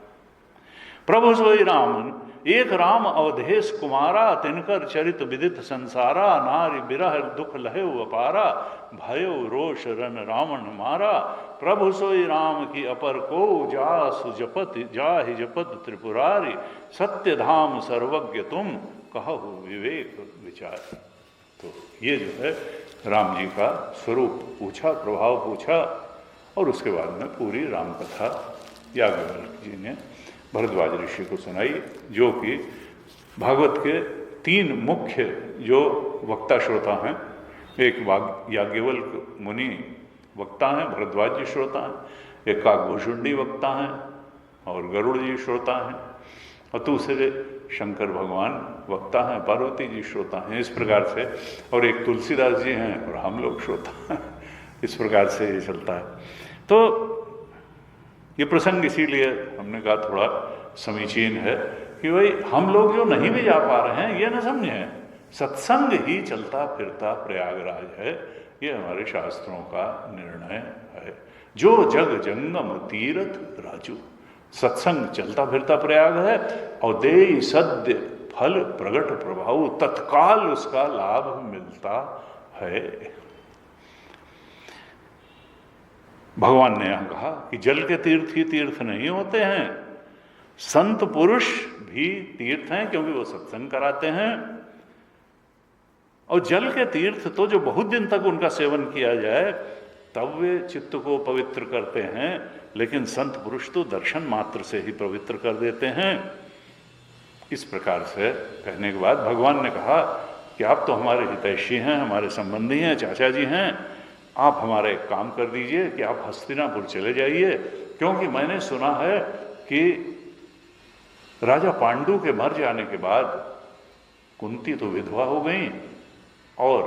प्रभु सोई रामन, एक राम अवधेश कुमारा, तिनकर चरित विदित संसारा, नारी बिरह दुख लहे अपारा, भयो रोष रन रावण मारा। प्रभु सोई राम की अपर को, जासु जपत जाहि जपत त्रिपुरारी, सत्य धाम सर्वज्ञ तुम, कहु विवेक विचार। तो ये जो है राम जी का स्वरूप पूछा, प्रभाव पूछा और उसके बाद में पूरी राम कथा याज्ञवल्क्य जी ने भरद्वाज ऋषि को सुनाई, जो कि भागवत के 3 मुख्य जो वक्ता श्रोता हैं, एक याज्ञवल्क्य मुनि वक्ता हैं, भरद्वाज जी श्रोता हैं, एक काकभूषुंडी वक्ता हैं और गरुड़ जी श्रोता हैं, और दूसरे शंकर भगवान वक्ता हैं, पार्वती जी श्रोता हैं। इस प्रकार से, और एक तुलसीदास जी हैं और हम लोग श्रोता हैं। इस प्रकार से ये चलता है। तो ये प्रसंग इसीलिए हमने कहा थोड़ा समीचीन है कि भाई हम लोग जो नहीं भी जा पा रहे हैं, ये न समझें सत्संग ही चलता फिरता प्रयागराज है, ये हमारे शास्त्रों का निर्णय है। जो जग जंगम तीर्थ राजू, सत्संग चलता फिरता प्रयाग है और देई सद्य फल प्रगट प्रभाव, तत्काल उसका लाभ मिलता है। भगवान ने यहां कहा कि जल के तीर्थ ही तीर्थ नहीं होते हैं, संत पुरुष भी तीर्थ हैं, क्योंकि वो सत्संग कराते हैं। और जल के तीर्थ तो जो बहुत दिन तक उनका सेवन किया जाए तब वे चित्त को पवित्र करते हैं, लेकिन संत पुरुष तो दर्शन मात्र से ही पवित्र कर देते हैं। इस प्रकार से कहने के बाद भगवान ने कहा कि आप तो हमारे हितैषी हैं, हमारे संबंधी हैं, चाचा जी हैं, आप हमारा एक काम कर दीजिए कि आप हस्तिनापुर चले जाइए, क्योंकि मैंने सुना है कि राजा पांडु के मर जाने के बाद कुंती तो विधवा हो गई और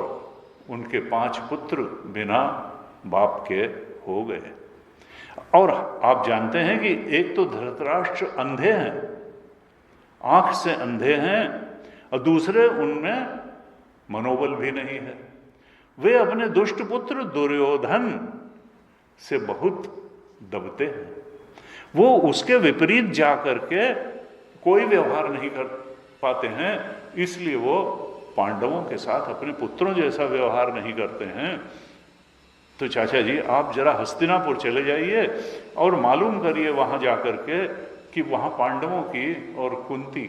उनके 5 पुत्र बिना बाप के हो गए। और आप जानते हैं कि एक तो धृतराष्ट्र अंधे हैं, आंख से अंधे हैं, और दूसरे उनमें मनोबल भी नहीं है। वे अपने दुष्ट पुत्र दुर्योधन से बहुत दबते हैं, वो उसके विपरीत जा करके कोई व्यवहार नहीं कर पाते हैं, इसलिए वो पांडवों के साथ अपने पुत्रों जैसा व्यवहार नहीं करते हैं। तो चाचा जी आप जरा हस्तिनापुर चले जाइए और मालूम करिए वहां जाकर के कि वहां पांडवों की और कुंती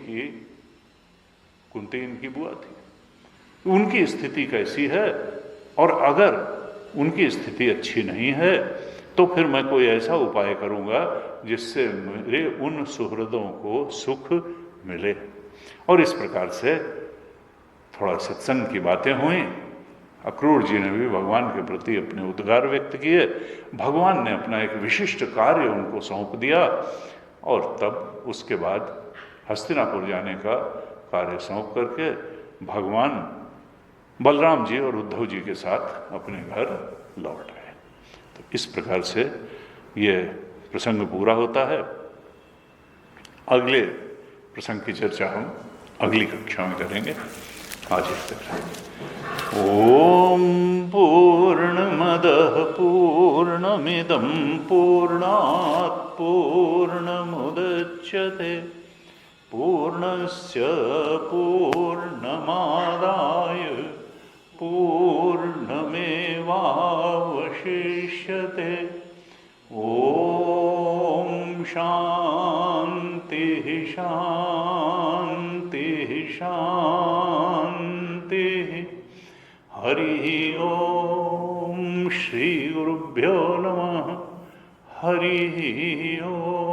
इनकी बुआ थी, उनकी स्थिति कैसी है, और अगर उनकी स्थिति अच्छी नहीं है तो फिर मैं कोई ऐसा उपाय करूंगा जिससे मेरे उन सुहृदों को सुख मिले। और इस प्रकार से थोड़ा सत्संग की बातें हुई। अक्रूर जी ने भी भगवान के प्रति अपने उद्गार व्यक्त किए। भगवान ने अपना एक विशिष्ट कार्य उनको सौंप दिया और तब उसके बाद हस्तिनापुर जाने का कार्य सौंप करके भगवान बलराम जी और उद्धव जी के साथ अपने घर लौट आए। तो इस प्रकार से ये प्रसंग पूरा होता है। अगले प्रसंग की चर्चा हम अगली कक्षा में करेंगे। आज इस तक। ओम पूर्णमदः पूर्णमिदं पूर्णात् पूर्णमुदच्यते पूर्णस्य पूर्णमादाय पूर्णमेवावशिष्यते। ओम शांति शांति शांति। हरि ओम। श्री गुरुभ्यो नमः। हरि ओम।